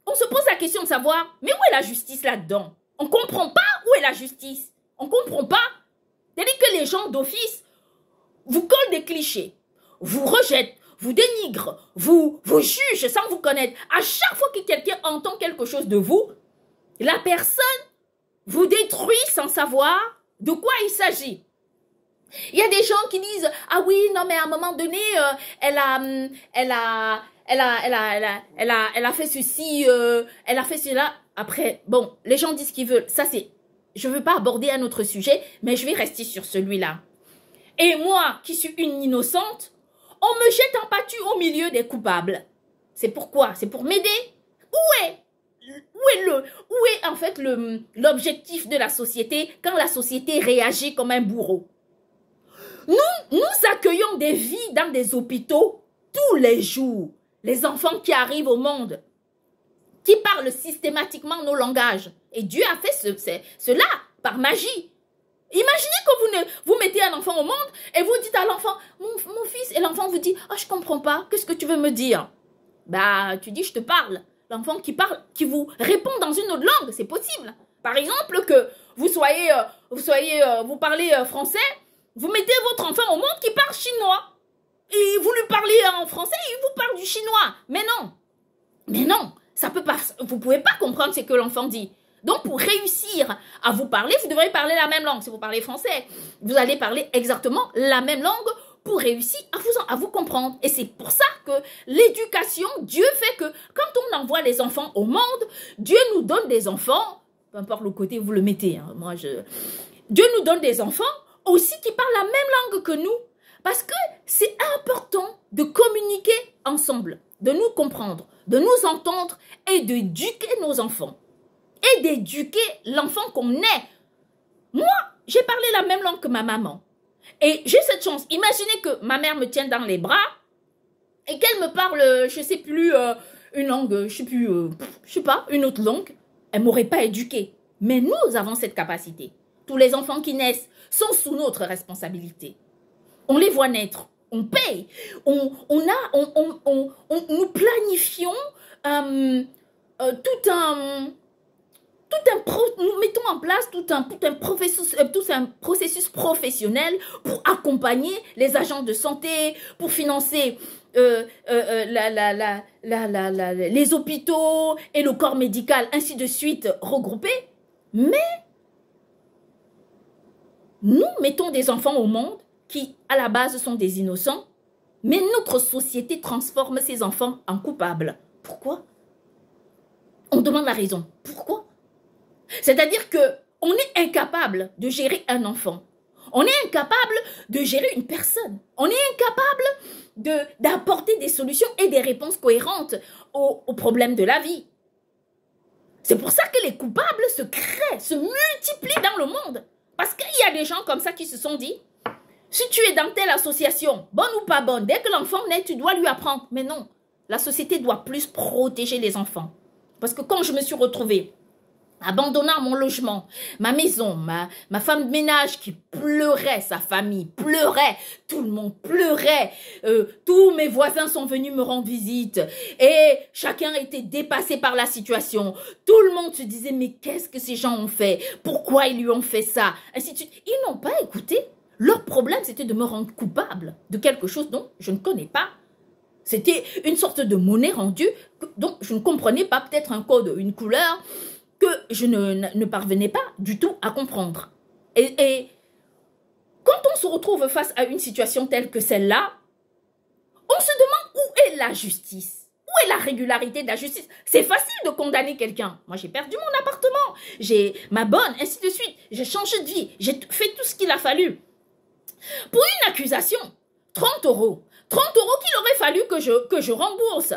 on se pose la question de savoir, mais où est la justice là-dedans? On ne comprend pas où est la justice. On ne comprend pas. C'est-à-dire que les gens d'office vous collent des clichés, vous rejettent, vous dénigrent, vous jugent sans vous connaître. À chaque fois que quelqu'un entend quelque chose de vous, la personne vous détruit sans savoir de quoi il s'agit. Il y a des gens qui disent, ah oui, non, mais à un moment donné, elle a fait ceci, elle a fait cela. Après, bon, les gens disent ce qu'ils veulent. Ça, je ne veux pas aborder un autre sujet, mais je vais rester sur celui-là. Et moi, qui suis une innocente, on me jette en pâture au milieu des coupables. C'est pourquoi? C'est pour m'aider? Où est en fait l'objectif de la société quand la société réagit comme un bourreau? Nous accueillons des vies dans des hôpitaux tous les jours. Les enfants qui arrivent au monde, qui parlent systématiquement nos langages. Et Dieu a fait cela par magie. Imaginez que vous mettez un enfant au monde et vous dites à l'enfant, mon fils, et l'enfant vous dit, oh, je ne comprends pas, qu'est-ce que tu veux me dire? Bah, tu dis, je te parle. L'enfant qui parle, qui vous répond dans une autre langue, c'est possible. Par exemple, que vous parlez français, vous mettez votre enfant au monde qui parle chinois. Et vous lui parlez en français, il vous parle du chinois. Mais non, ça peut pas, vous pouvez pas comprendre ce que l'enfant dit. Donc, pour réussir à vous parler, vous devrez parler la même langue. Si vous parlez français, vous allez parler exactement la même langue pour réussir à vous comprendre. Et c'est pour ça que l'éducation, Dieu fait que quand on envoie les enfants au monde, Dieu nous donne des enfants, peu importe le côté où vous le mettez, hein, Dieu nous donne des enfants aussi qui parlent la même langue que nous. Parce que c'est important de communiquer ensemble, de nous comprendre, de nous entendre et d'éduquer nos enfants. Et d'éduquer l'enfant qu'on est. Moi, j'ai parlé la même langue que ma maman. Et j'ai cette chance. Imaginez que ma mère me tienne dans les bras et qu'elle me parle, je ne sais plus, une langue, je sais pas, une autre langue. Elle ne m'aurait pas éduquée. Mais nous avons cette capacité. Tous les enfants qui naissent sont sous notre responsabilité. On les voit naître, on paye, nous planifions nous mettons en place tout un processus professionnel pour accompagner les agents de santé, pour financer les hôpitaux et le corps médical, ainsi de suite, regroupés. Mais nous mettons des enfants au monde qui, à la base, sont des innocents, mais notre société transforme ces enfants en coupables. Pourquoi? On demande la raison. Pourquoi? C'est-à-dire qu'on est incapable de gérer un enfant. On est incapable de gérer une personne. On est incapable d'apporter des solutions et des réponses cohérentes aux problèmes de la vie. C'est pour ça que les coupables se créent, se multiplient dans le monde. Parce qu'il y a des gens comme ça qui se sont dit, si tu es dans telle association, bonne ou pas bonne, dès que l'enfant naît, tu dois lui apprendre. Mais non, la société doit plus protéger les enfants. Parce que quand je me suis retrouvée abandonnant mon logement, ma maison, ma femme de ménage qui pleurait, sa famille pleurait, tout le monde pleurait, tous mes voisins sont venus me rendre visite et chacun était dépassé par la situation. Tout le monde se disait, mais qu'est-ce que ces gens ont fait? Pourquoi ils lui ont fait ça? Ainsi de suite. Ils n'ont pas écouté. Leur problème, c'était de me rendre coupable de quelque chose dont je ne connais pas. C'était une sorte de monnaie rendue dont je ne comprenais pas, peut-être un code, une couleur, que je ne parvenais pas du tout à comprendre. Et quand on se retrouve face à une situation telle que celle-là, on se demande où est la justice? Où est la régularité de la justice? C'est facile de condamner quelqu'un. Moi, j'ai perdu mon appartement, j'ai ma bonne, ainsi de suite. J'ai changé de vie, j'ai fait tout ce qu'il a fallu. Pour une accusation, 30 euros. 30 euros qu'il aurait fallu que je rembourse.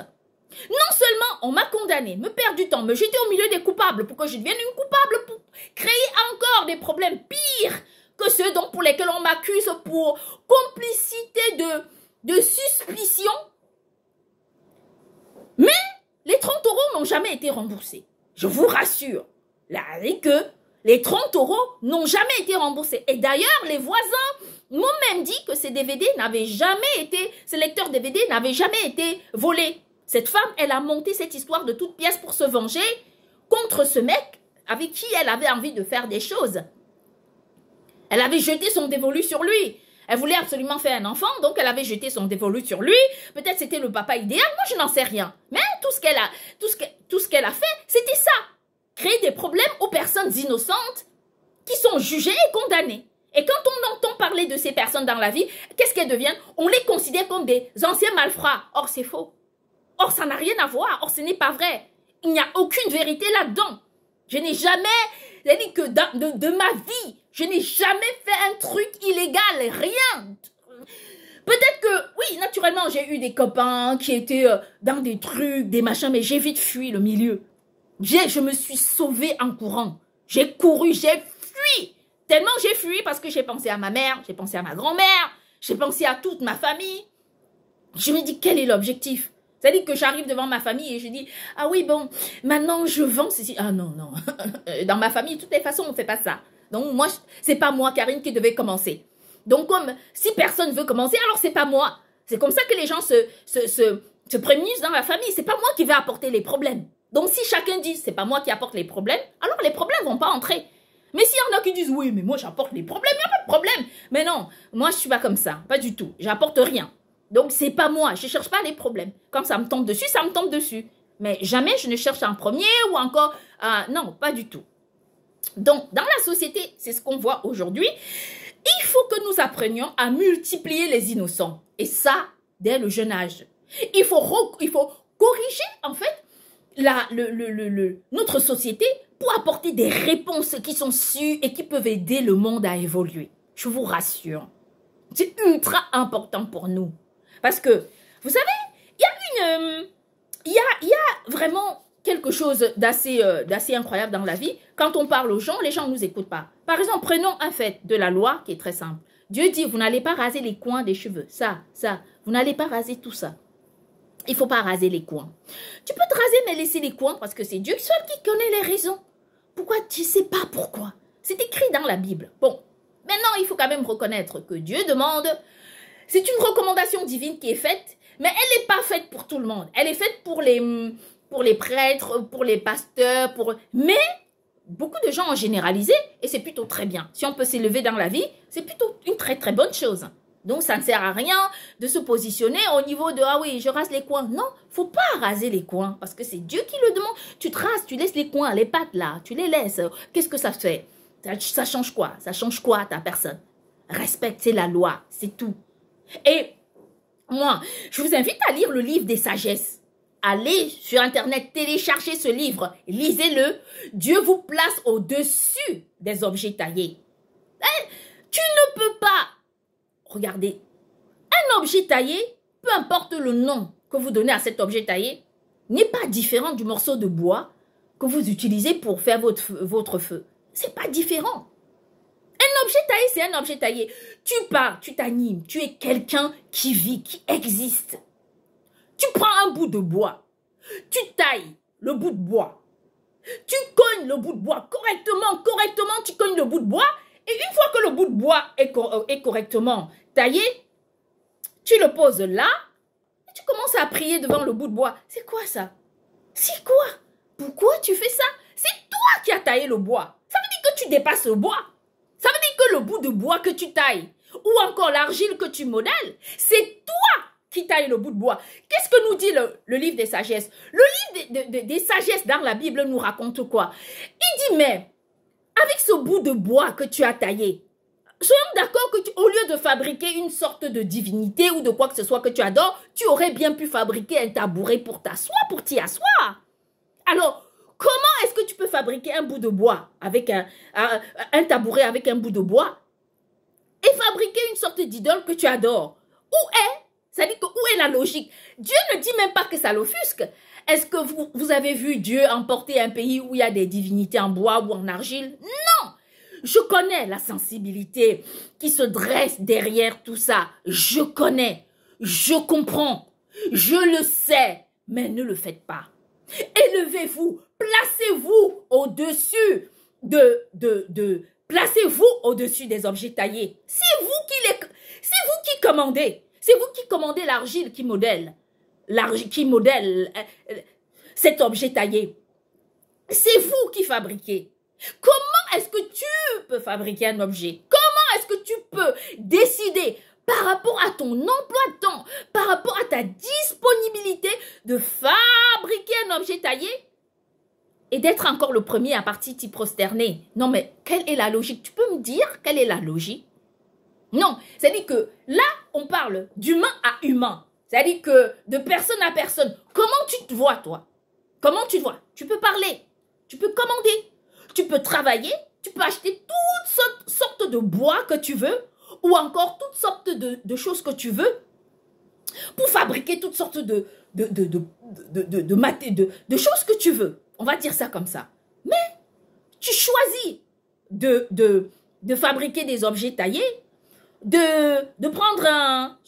Non seulement on m'a condamné, me perdre du temps, me jeter au milieu des coupables pour que je devienne une coupable, pour créer encore des problèmes pires que ceux pour lesquels on m'accuse pour complicité de suspicion. Mais les 30 euros n'ont jamais été remboursés. Je vous rassure. Là, que les 30 euros n'ont jamais été remboursés. Et d'ailleurs, les voisins m'ont même dit que ces lecteurs DVD n'avaient jamais été volés. Cette femme, elle a monté cette histoire de toute pièce pour se venger contre ce mec avec qui elle avait envie de faire des choses. Elle avait jeté son dévolu sur lui. Elle voulait absolument faire un enfant, donc elle avait jeté son dévolu sur lui. Peut-être c'était le papa idéal, moi je n'en sais rien. Mais tout ce qu'elle a fait, c'était ça. Créer des problèmes aux personnes innocentes qui sont jugées et condamnées. Et quand on entend parler de ces personnes dans la vie, qu'est-ce qu'elles deviennent? On les considère comme des anciens malfrats. Or, c'est faux. Or, ça n'a rien à voir. Or, ce n'est pas vrai. Il n'y a aucune vérité là-dedans. Je n'ai jamais, c'est-à-dire que de ma vie, je n'ai jamais fait un truc illégal, rien. Peut-être que, oui, naturellement, j'ai eu des copains qui étaient dans des trucs, des machins, mais j'ai vite fui le milieu. Je me suis sauvée en courant. J'ai couru, j'ai fui. Tellement j'ai fui parce que j'ai pensé à ma mère, j'ai pensé à ma grand-mère, j'ai pensé à toute ma famille. Je me dis, quel est l'objectif? C'est-à-dire que j'arrive devant ma famille et je dis, ah oui, bon, maintenant je vends ceci. Ah non, non. Dans ma famille, de toutes les façons, on ne fait pas ça. Donc moi, c'est pas moi, Karine, qui devais commencer. Donc comme si personne veut commencer, alors c'est pas moi. C'est comme ça que les gens se prémunissent dans la famille. C'est pas moi qui vais apporter les problèmes. Donc, si chacun dit, c'est pas moi qui apporte les problèmes, alors les problèmes vont pas entrer. Mais s'il y en a qui disent, oui, mais moi j'apporte les problèmes, il n'y a pas de problème. Mais non, moi je suis pas comme ça, pas du tout. J'apporte rien. Donc, c'est pas moi, je cherche pas les problèmes. Quand ça me tombe dessus, ça me tombe dessus. Mais jamais je ne cherche un premier ou encore, non, pas du tout. Donc, dans la société, c'est ce qu'on voit aujourd'hui. Il faut que nous apprenions à multiplier les innocents. Et ça, dès le jeune âge. Il faut corriger, en fait, notre société pour apporter des réponses qui sont sûres et qui peuvent aider le monde à évoluer. Je vous rassure. C'est ultra important pour nous. Parce que, vous savez, il y a vraiment quelque chose d'assez incroyable dans la vie. Quand on parle aux gens, les gens ne nous écoutent pas. Par exemple, prenons un fait de la loi qui est très simple. Dieu dit, vous n'allez pas raser les coins des cheveux. Ça. Vous n'allez pas raser tout ça. Il ne faut pas raser les coins. Tu peux te raser, mais laisser les coins parce que c'est Dieu seul qui connaît les raisons. Pourquoi? Tu ne sais pas pourquoi. C'est écrit dans la Bible. Bon, maintenant, il faut quand même reconnaître que Dieu demande. C'est une recommandation divine qui est faite, mais elle n'est pas faite pour tout le monde. Elle est faite pour les prêtres, pour les pasteurs, mais beaucoup de gens ont généralisé et c'est plutôt très bien. Si on peut s'élever dans la vie, c'est plutôt une très très bonne chose. Donc, ça ne sert à rien de se positionner au niveau de « Ah oui, je rase les coins ». Non, faut pas raser les coins parce que c'est Dieu qui le demande. Tu te rases, tu laisses les coins, les pattes là, tu les laisses. Qu'est-ce que ça fait? Ça change quoi? Ça change quoi à ta personne? Respectez la loi, c'est tout. Et moi, je vous invite à lire le livre des sagesses. Allez sur Internet, téléchargez ce livre, lisez-le. Dieu vous place au-dessus des objets taillés. Tu ne peux pas, regardez, un objet taillé, peu importe le nom que vous donnez à cet objet taillé, n'est pas différent du morceau de bois que vous utilisez pour faire votre feu. C'est pas différent. Un objet taillé, c'est un objet taillé. Tu pars, tu t'animes, tu es quelqu'un qui vit, qui existe. Tu prends un bout de bois, tu tailles le bout de bois, tu cognes le bout de bois correctement, tu cognes le bout de bois, et une fois que le bout de bois est correctement taillé, tu le poses là, et tu commences à prier devant le bout de bois. C'est quoi ça? C'est quoi? Pourquoi tu fais ça? C'est toi qui as taillé le bois. Ça veut dire que tu dépasses le bois. Ça veut dire que le bout de bois que tu tailles, ou encore l'argile que tu modèles, c'est toi qui taille le bout de bois. Qu'est-ce que nous dit le livre des sagesses? Le livre des sagesses dans la Bible nous raconte quoi? Il dit, mais avec ce bout de bois que tu as taillé, soyons d'accord que au lieu de fabriquer une sorte de divinité ou de quoi que ce soit que tu adores, tu aurais bien pu fabriquer un tabouret pour t'asseoir, pour t'y asseoir. Alors, comment est-ce que tu peux fabriquer un bout de bois avec un tabouret avec un bout de bois et fabriquer une sorte d'idole que tu adores? C'est-à-dire que où est la logique? Dieu ne dit même pas que ça l'offusque. Est-ce que vous avez vu Dieu emporter un pays où il y a des divinités en bois ou en argile? Non! Je connais la sensibilité qui se dresse derrière tout ça. Je connais, je comprends, je le sais, mais ne le faites pas. Élevez-vous, placez-vous au-dessus placez-vous au-dessus des objets taillés. C'est vous qui commandez. C'est vous qui commandez l'argile qui modèle cet objet taillé. C'est vous qui fabriquez. Comment est-ce que tu peux fabriquer un objet? Comment est-ce que tu peux décider par rapport à ton emploi de temps, par rapport à ta disponibilité de fabriquer un objet taillé et d'être encore le premier à partir t'y prosterner? Non, mais quelle est la logique? Tu peux me dire quelle est la logique? Non, c'est-à-dire que là, on parle d'humain à humain. C'est-à-dire que de personne à personne. Comment tu te vois, toi? Comment tu te vois? Tu peux parler, tu peux commander, tu peux travailler, tu peux acheter toutes sortes de bois que tu veux ou encore toutes sortes de choses que tu veux pour fabriquer toutes sortes de choses que tu veux. On va dire ça comme ça. Mais tu choisis de fabriquer des objets taillés, de prendre un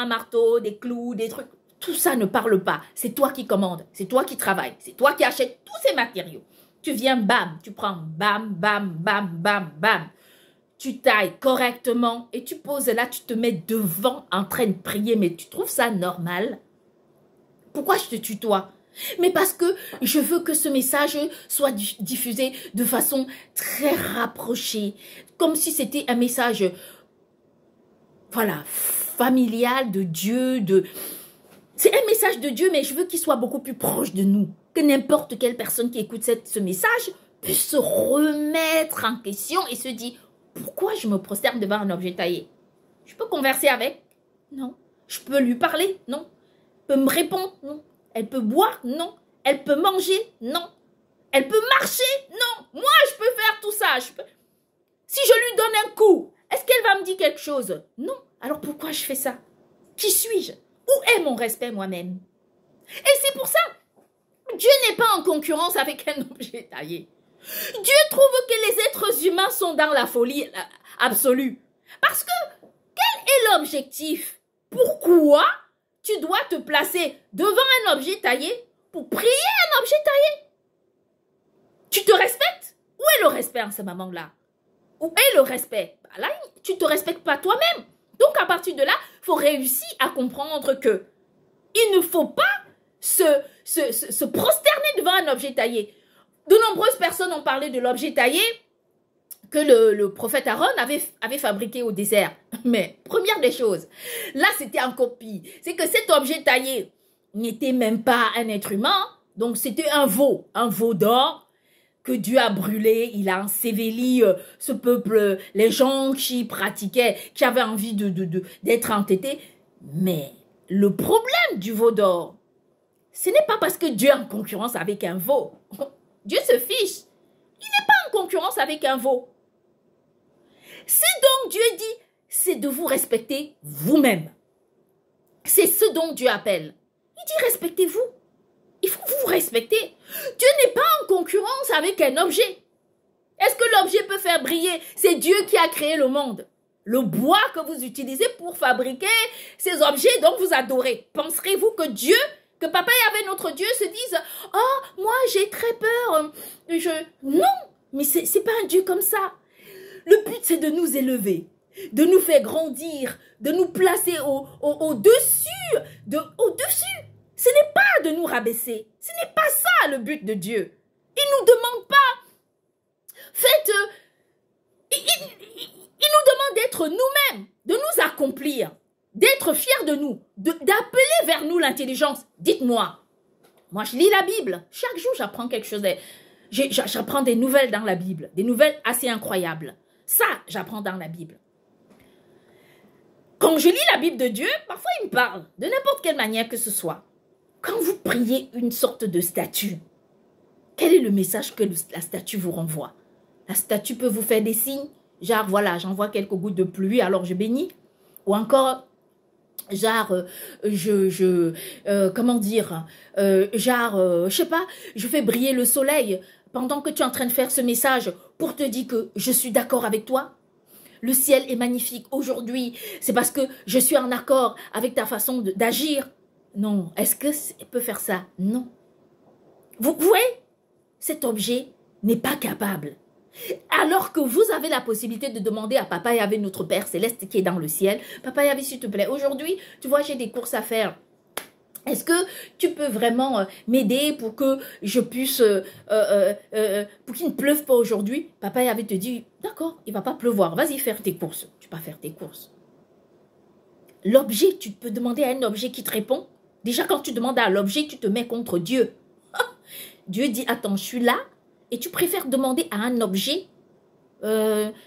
marteau, des clous, des trucs. Tout ça ne parle pas. C'est toi qui commandes, c'est toi qui travailles, c'est toi qui achètes tous ces matériaux. Tu viens, bam, tu prends, bam, bam, bam, bam, bam. Tu tailles correctement et tu poses là, tu te mets devant en train de prier. Mais tu trouves ça normal? Pourquoi je te tutoie? Mais parce que je veux que ce message soit diffusé de façon très rapprochée, comme si c'était un message, voilà, familial de Dieu, c'est un message de Dieu, mais je veux qu'il soit beaucoup plus proche de nous, que n'importe quelle personne qui écoute ce message puisse se remettre en question et se dire, pourquoi je me prosterne devant un objet taillé? Je peux converser avec? Non. Je peux lui parler? Non. Elle peut me répondre? Non. Elle peut boire? Non. Elle peut manger? Non. Elle peut marcher? Non. Moi, je peux faire tout ça. Si je lui donne un coup, est-ce qu'elle va me dire quelque chose? Non. Alors pourquoi je fais ça? Qui suis-je? Où est mon respect moi-même? Et c'est pour ça, Dieu n'est pas en concurrence avec un objet taillé. Dieu trouve que les êtres humains sont dans la folie absolue. Parce que, quel est l'objectif? Pourquoi tu dois te placer devant un objet taillé pour prier un objet taillé? Tu te respectes? Où est le respect en ce moment-là? Où est le respect? Là, tu ne te respectes pas toi-même. Donc, à partir de là, il faut réussir à comprendre que il ne faut pas se prosterner devant un objet taillé. De nombreuses personnes ont parlé de l'objet taillé que le prophète Aaron avait fabriqué au désert. Mais, première des choses, là, c'était en copie. C'est que cet objet taillé n'était même pas un être humain. Donc, c'était un veau d'or que Dieu a brûlé. Il a enseveli ce peuple, les gens qui pratiquaient, qui avaient envie d'être entêtés. Mais le problème du veau d'or, ce n'est pas parce que Dieu est en concurrence avec un veau. Dieu se fiche. Il n'est pas en concurrence avec un veau. Ce dont Dieu dit, c'est de vous respecter vous-même. C'est ce dont Dieu appelle. Il dit respectez-vous. Il faut vous respecter. Dieu n'est pas en concurrence avec un objet. Est-ce que l'objet peut faire briller? C'est Dieu qui a créé le monde. Le bois que vous utilisez pour fabriquer ces objets dont vous adorez. Penserez-vous que Dieu, que Papa Yahvé, notre Dieu, se dise « Oh, moi j'ai très peur. Non, mais c'est pas un Dieu comme ça. Le but c'est de nous élever, de nous faire grandir, de nous placer au-dessus. Au-dessus. Ce n'est pas de nous rabaisser. Ce n'est pas ça le but de Dieu. Il ne nous demande pas. Faites... Il nous demande d'être nous-mêmes, de nous accomplir, d'être fiers de nous, d'appeler vers nous l'intelligence. Dites-moi, moi je lis la Bible, chaque jour j'apprends quelque chose, j'apprends des nouvelles dans la Bible, des nouvelles assez incroyables. Ça, j'apprends dans la Bible. Quand je lis la Bible de Dieu, parfois il me parle, de n'importe quelle manière que ce soit. Quand vous priez une sorte de statue, quel est le message que la statue vous renvoie? La statue peut vous faire des signes. Genre, voilà, j'envoie quelques gouttes de pluie, alors je bénis. Ou encore, genre, comment dire, je sais pas, je fais briller le soleil pendant que tu es en train de faire ce message pour te dire que je suis d'accord avec toi. Le ciel est magnifique aujourd'hui, c'est parce que je suis en accord avec ta façon d'agir. Non, est-ce que ça peut faire ça? Non. Vous voyez, cet objet n'est pas capable. Alors que vous avez la possibilité de demander à Papa Yahvé, notre Père Céleste qui est dans le ciel, Papa Yahvé, s'il te plaît, aujourd'hui, tu vois, j'ai des courses à faire. Est-ce que tu peux vraiment m'aider pour que je puisse, pour qu'il ne pleuve pas aujourd'hui? Papa Yahvé te dit, d'accord, il ne va pas pleuvoir, vas-y faire tes courses. Tu vas faire tes courses. L'objet, tu peux demander à un objet qui te répond. Déjà, quand tu demandes à l'objet, tu te mets contre Dieu. Dieu dit, attends, je suis là. Et tu préfères demander à un objet,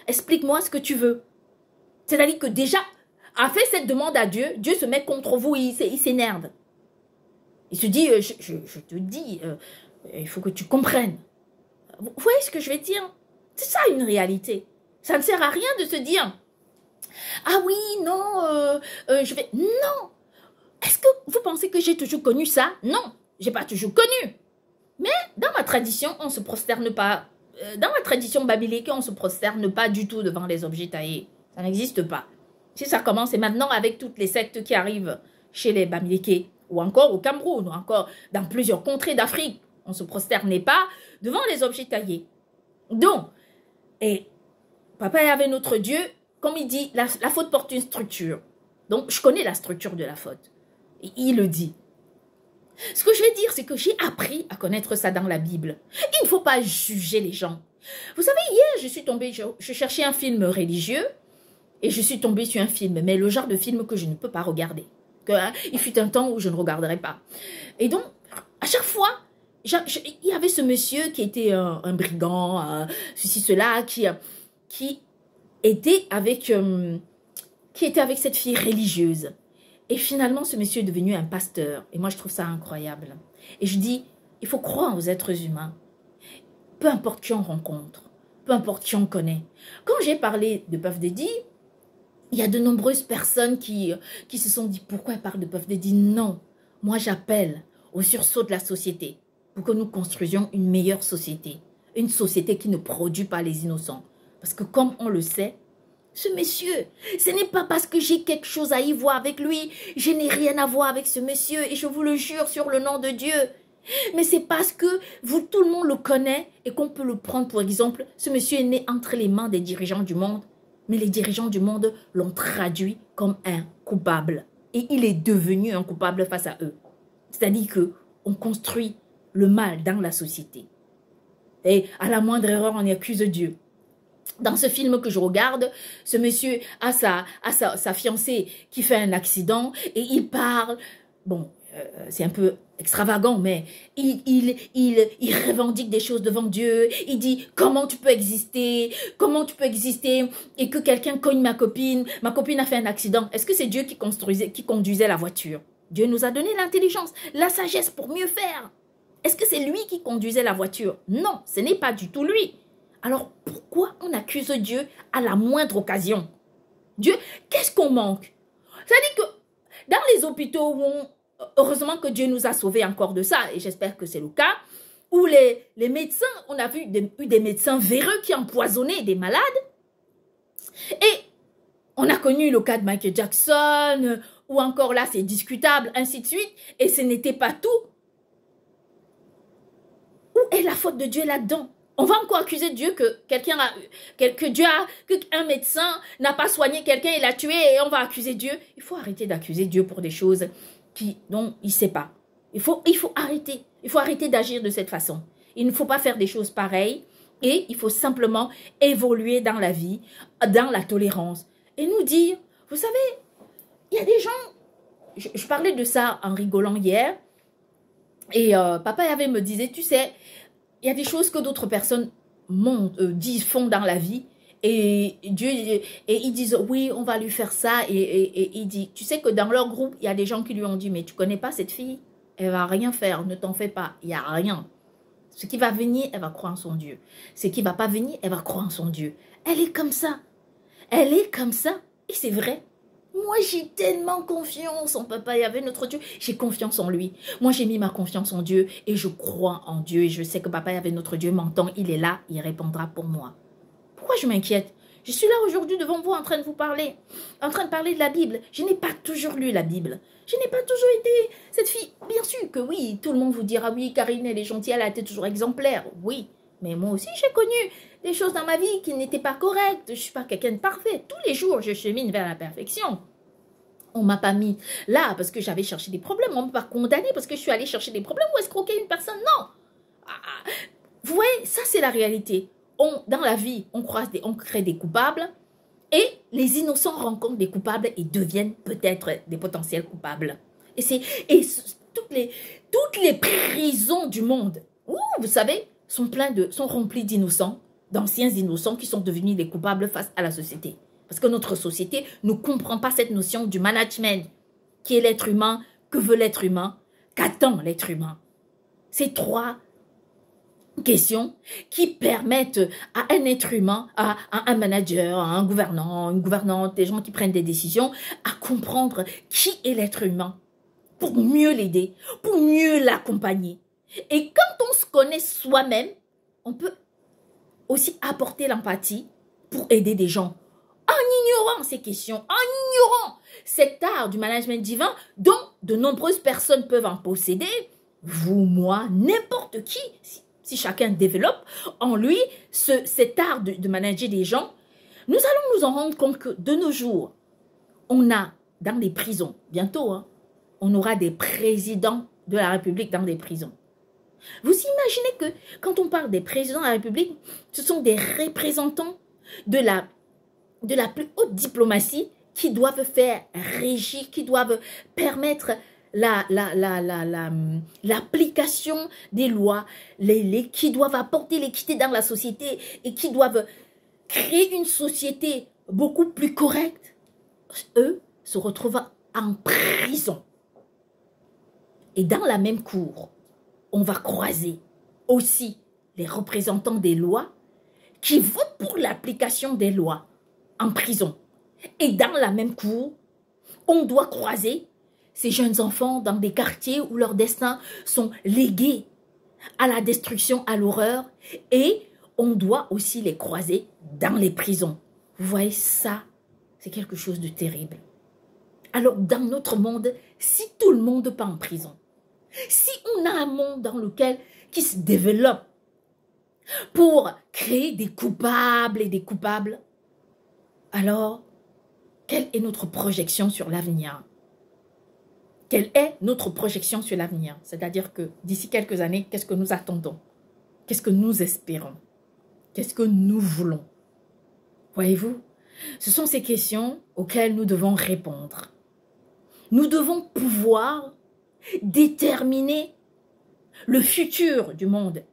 explique-moi ce que tu veux. C'est-à-dire que déjà, à faire cette demande à Dieu, Dieu se met contre vous, il s'énerve. Il se dit, je te dis, il faut que tu comprennes. Vous voyez ce que je vais dire? C'est ça une réalité. Ça ne sert à rien de se dire, ah oui, non, je vais... Non. Est-ce que vous pensez que j'ai toujours connu ça? Non, j'ai pas toujours connu. Mais dans ma tradition, on ne se prosterne pas. Dans la tradition babylonique, on ne se prosterne pas du tout devant les objets taillés. Ça n'existe pas. Si ça commence, et maintenant avec toutes les sectes qui arrivent chez les Bamileke, ou encore au Cameroun, ou encore dans plusieurs contrées d'Afrique, on ne se prosternait pas devant les objets taillés. Donc, et Papa Yahvé notre Dieu, comme il dit, la faute porte une structure. Donc, je connais la structure de la faute. Et il le dit. Ce que je vais dire, c'est que j'ai appris à connaître ça dans la Bible. Il ne faut pas juger les gens. Vous savez, hier, je suis tombée, je cherchais un film religieux et je suis tombée sur un film, mais le genre de film que je ne peux pas regarder. Il fut un temps où je ne regarderai pas. Et donc, à chaque fois, il y avait ce monsieur qui était un brigand, ceci, cela, qui était avec cette fille religieuse. Et finalement, ce monsieur est devenu un pasteur. Et moi, je trouve ça incroyable. Et je dis, il faut croire aux êtres humains. Peu importe qui on rencontre, peu importe qui on connaît. Quand j'ai parlé de Puff Daddy, il y a de nombreuses personnes qui se sont dit, pourquoi elle parle de Puff Daddy? Non, moi j'appelle au sursaut de la société pour que nous construisions une meilleure société. Une société qui ne produit pas les innocents. Parce que comme on le sait, ce monsieur, ce n'est pas parce que j'ai quelque chose à y voir avec lui. Je n'ai rien à voir avec ce monsieur et je vous le jure sur le nom de Dieu. Mais c'est parce que tout le monde le connaît et qu'on peut le prendre pour exemple. Ce monsieur est né entre les mains des dirigeants du monde. Mais les dirigeants du monde l'ont traduit comme un coupable. Et il est devenu un coupable face à eux. C'est-à-dire qu'on construit le mal dans la société. Et à la moindre erreur, on y accuse Dieu. Dans ce film que je regarde, ce monsieur a sa fiancée qui fait un accident et il parle, bon, c'est un peu extravagant, mais il revendique des choses devant Dieu. Il dit, comment tu peux exister et que quelqu'un cogne ma copine a fait un accident. Est-ce que c'est Dieu qui conduisait la voiture? Dieu nous a donné l'intelligence, la sagesse pour mieux faire. Est-ce que c'est lui qui conduisait la voiture? Non, ce n'est pas du tout lui. Alors, pourquoi on accuse Dieu à la moindre occasion? Dieu, qu'est-ce qu'on manque? C'est-à-dire que dans les hôpitaux où heureusement que Dieu nous a sauvés encore de ça, et j'espère que c'est le cas, où les médecins, on a eu des médecins véreux qui empoisonnaient des malades. Et on a connu le cas de Michael Jackson, ou encore là, c'est discutable, ainsi de suite, et ce n'était pas tout. Où est la faute de Dieu là-dedans? On va encore accuser Dieu qu'un médecin n'a pas soigné quelqu'un et l'a tué et on va accuser Dieu. Il faut arrêter d'accuser Dieu pour des choses dont il ne sait pas. Il faut arrêter. Il faut arrêter d'agir de cette façon. Il ne faut pas faire des choses pareilles et il faut simplement évoluer dans la vie, dans la tolérance. Et nous dire, vous savez, il y a des gens, je parlais de ça en rigolant hier et papa Yahvé me disait, tu sais, il y a des choses que d'autres personnes font dans la vie et ils disent oui on va lui faire ça et il dit tu sais que dans leur groupe il y a des gens qui lui ont dit mais tu connais pas cette fille, elle va rien faire, ne t'en fais pas, il y a rien. Ce qui va venir, elle va croire en son Dieu. Ce qui va pas venir, elle va croire en son Dieu. Elle est comme ça. Elle est comme ça et c'est vrai. Moi, j'ai tellement confiance en Papa Yahvé, notre Dieu. J'ai confiance en lui. Moi, j'ai mis ma confiance en Dieu et je crois en Dieu. Et je sais que Papa Yahvé, notre Dieu, m'entend. Il est là, il répondra pour moi. Pourquoi je m'inquiète? Je suis là aujourd'hui devant vous en train de vous parler. En train de parler de la Bible. Je n'ai pas toujours lu la Bible. Je n'ai pas toujours été cette fille. Bien sûr que oui, tout le monde vous dira oui, Karine, elle est gentille, elle a été toujours exemplaire. Oui, mais moi aussi, j'ai connu des choses dans ma vie qui n'étaient pas correctes. Je ne suis pas quelqu'un de parfait. Tous les jours, je chemine vers la perfection. On ne m'a pas mis là parce que j'avais cherché des problèmes. On ne m'a pas condamné parce que je suis allée chercher des problèmes ou escroquer une personne. Non. Vous voyez, ça c'est la réalité. Dans la vie, on crée des coupables et les innocents rencontrent des coupables et deviennent peut-être des potentiels coupables. Toutes les prisons du monde, vous savez, sont remplies d'innocents, d'anciens innocents qui sont devenus des coupables face à la société. Parce que notre société ne comprend pas cette notion du management. Qui est l'être humain? Que veut l'être humain? Qu'attend l'être humain? Ces trois questions qui permettent à un être humain, à un manager, à un gouvernant, une gouvernante, des gens qui prennent des décisions, à comprendre qui est l'être humain pour mieux l'aider, pour mieux l'accompagner. Et quand on se connaît soi-même, on peut aussi apporter l'empathie pour aider des gens. En ignorant ces questions, en ignorant cet art du management divin dont de nombreuses personnes peuvent en posséder, vous, moi, n'importe qui, si chacun développe en lui cet art de manager des gens, nous allons nous en rendre compte que de nos jours, on a dans les prisons, bientôt, on aura des présidents de la République dans des prisons. Vous imaginez que quand on parle des présidents de la République, ce sont des représentants de la plus haute diplomatie qui doivent faire régir, qui doivent permettre l'application des lois, qui doivent apporter l'équité dans la société et qui doivent créer une société beaucoup plus correcte. Eux se retrouvent en prison. Et dans la même cour, on va croiser aussi les représentants des lois qui votent pour l'application des lois en prison. Et dans la même cour, on doit croiser ces jeunes enfants dans des quartiers où leurs destins sont légués à la destruction, à l'horreur. Et on doit aussi les croiser dans les prisons. Vous voyez, ça, c'est quelque chose de terrible. Alors, dans notre monde, si tout le monde part en prison, si on a un monde dans lequel qui se développe pour créer des coupables et des coupables, alors, quelle est notre projection sur l'avenir? Quelle est notre projection sur l'avenir? C'est-à-dire que d'ici quelques années, qu'est-ce que nous attendons? Qu'est-ce que nous espérons? Qu'est-ce que nous voulons? Voyez-vous, ce sont ces questions auxquelles nous devons répondre. Nous devons pouvoir déterminer le futur du monde.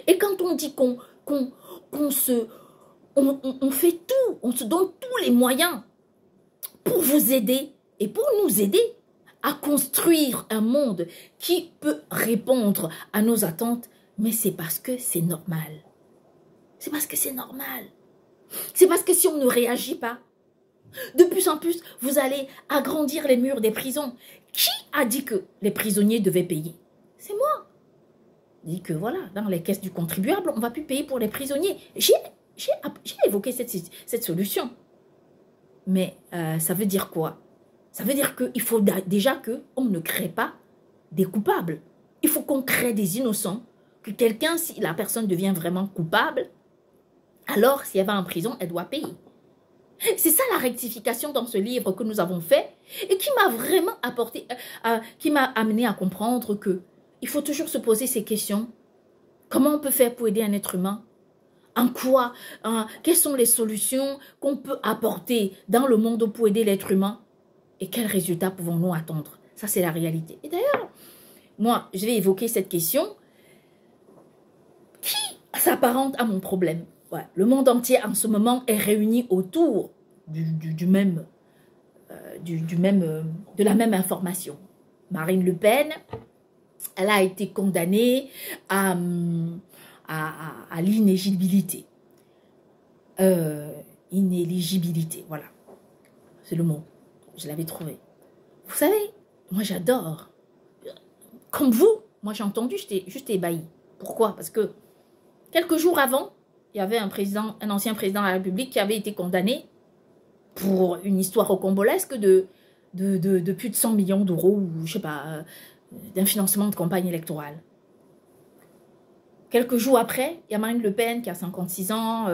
Et quand on dit qu'on fait tout, on se donne tous les moyens pour vous aider et pour nous aider à construire un monde qui peut répondre à nos attentes, mais c'est parce que c'est normal. C'est parce que c'est normal. C'est parce que si on ne réagit pas, de plus en plus, vous allez agrandir les murs des prisons. Qui a dit que les prisonniers devaient payer? C'est moi. Dit que voilà, dans les caisses du contribuable, on ne va plus payer pour les prisonniers. J'ai évoqué cette solution. Mais ça veut dire quoi? Ça veut dire qu'il faut déjà qu'on ne crée pas des coupables. Il faut qu'on crée des innocents. Que quelqu'un, si la personne devient vraiment coupable, alors si elle va en prison, elle doit payer. C'est ça la rectification dans ce livre que nous avons fait et qui m'a vraiment apporté, qui m'a amené à comprendre que il faut toujours se poser ces questions. Comment on peut faire pour aider un être humain? En quoi? Quelles sont les solutions qu'on peut apporter dans le monde pour aider l'être humain? Et quels résultats pouvons-nous attendre? Ça, c'est la réalité. Et d'ailleurs, moi, je vais évoquer cette question qui s'apparente à mon problème. Ouais, le monde entier, en ce moment, est réuni autour de la même information. Marine Le Pen, elle a été condamnée à l'inéligibilité. Inéligibilité, voilà. C'est le mot. Je l'avais trouvé. Vous savez, moi j'adore. Comme vous, moi j'ai entendu, j'étais juste ébahie. Pourquoi? Parce que quelques jours avant, il y avait un ancien président de la République qui avait été condamné pour une histoire rocambolesque de plus de 100 millions d'euros, ou je sais pas, d'un financement de campagne électorale. Quelques jours après, il y a Marine Le Pen qui a 56 ans,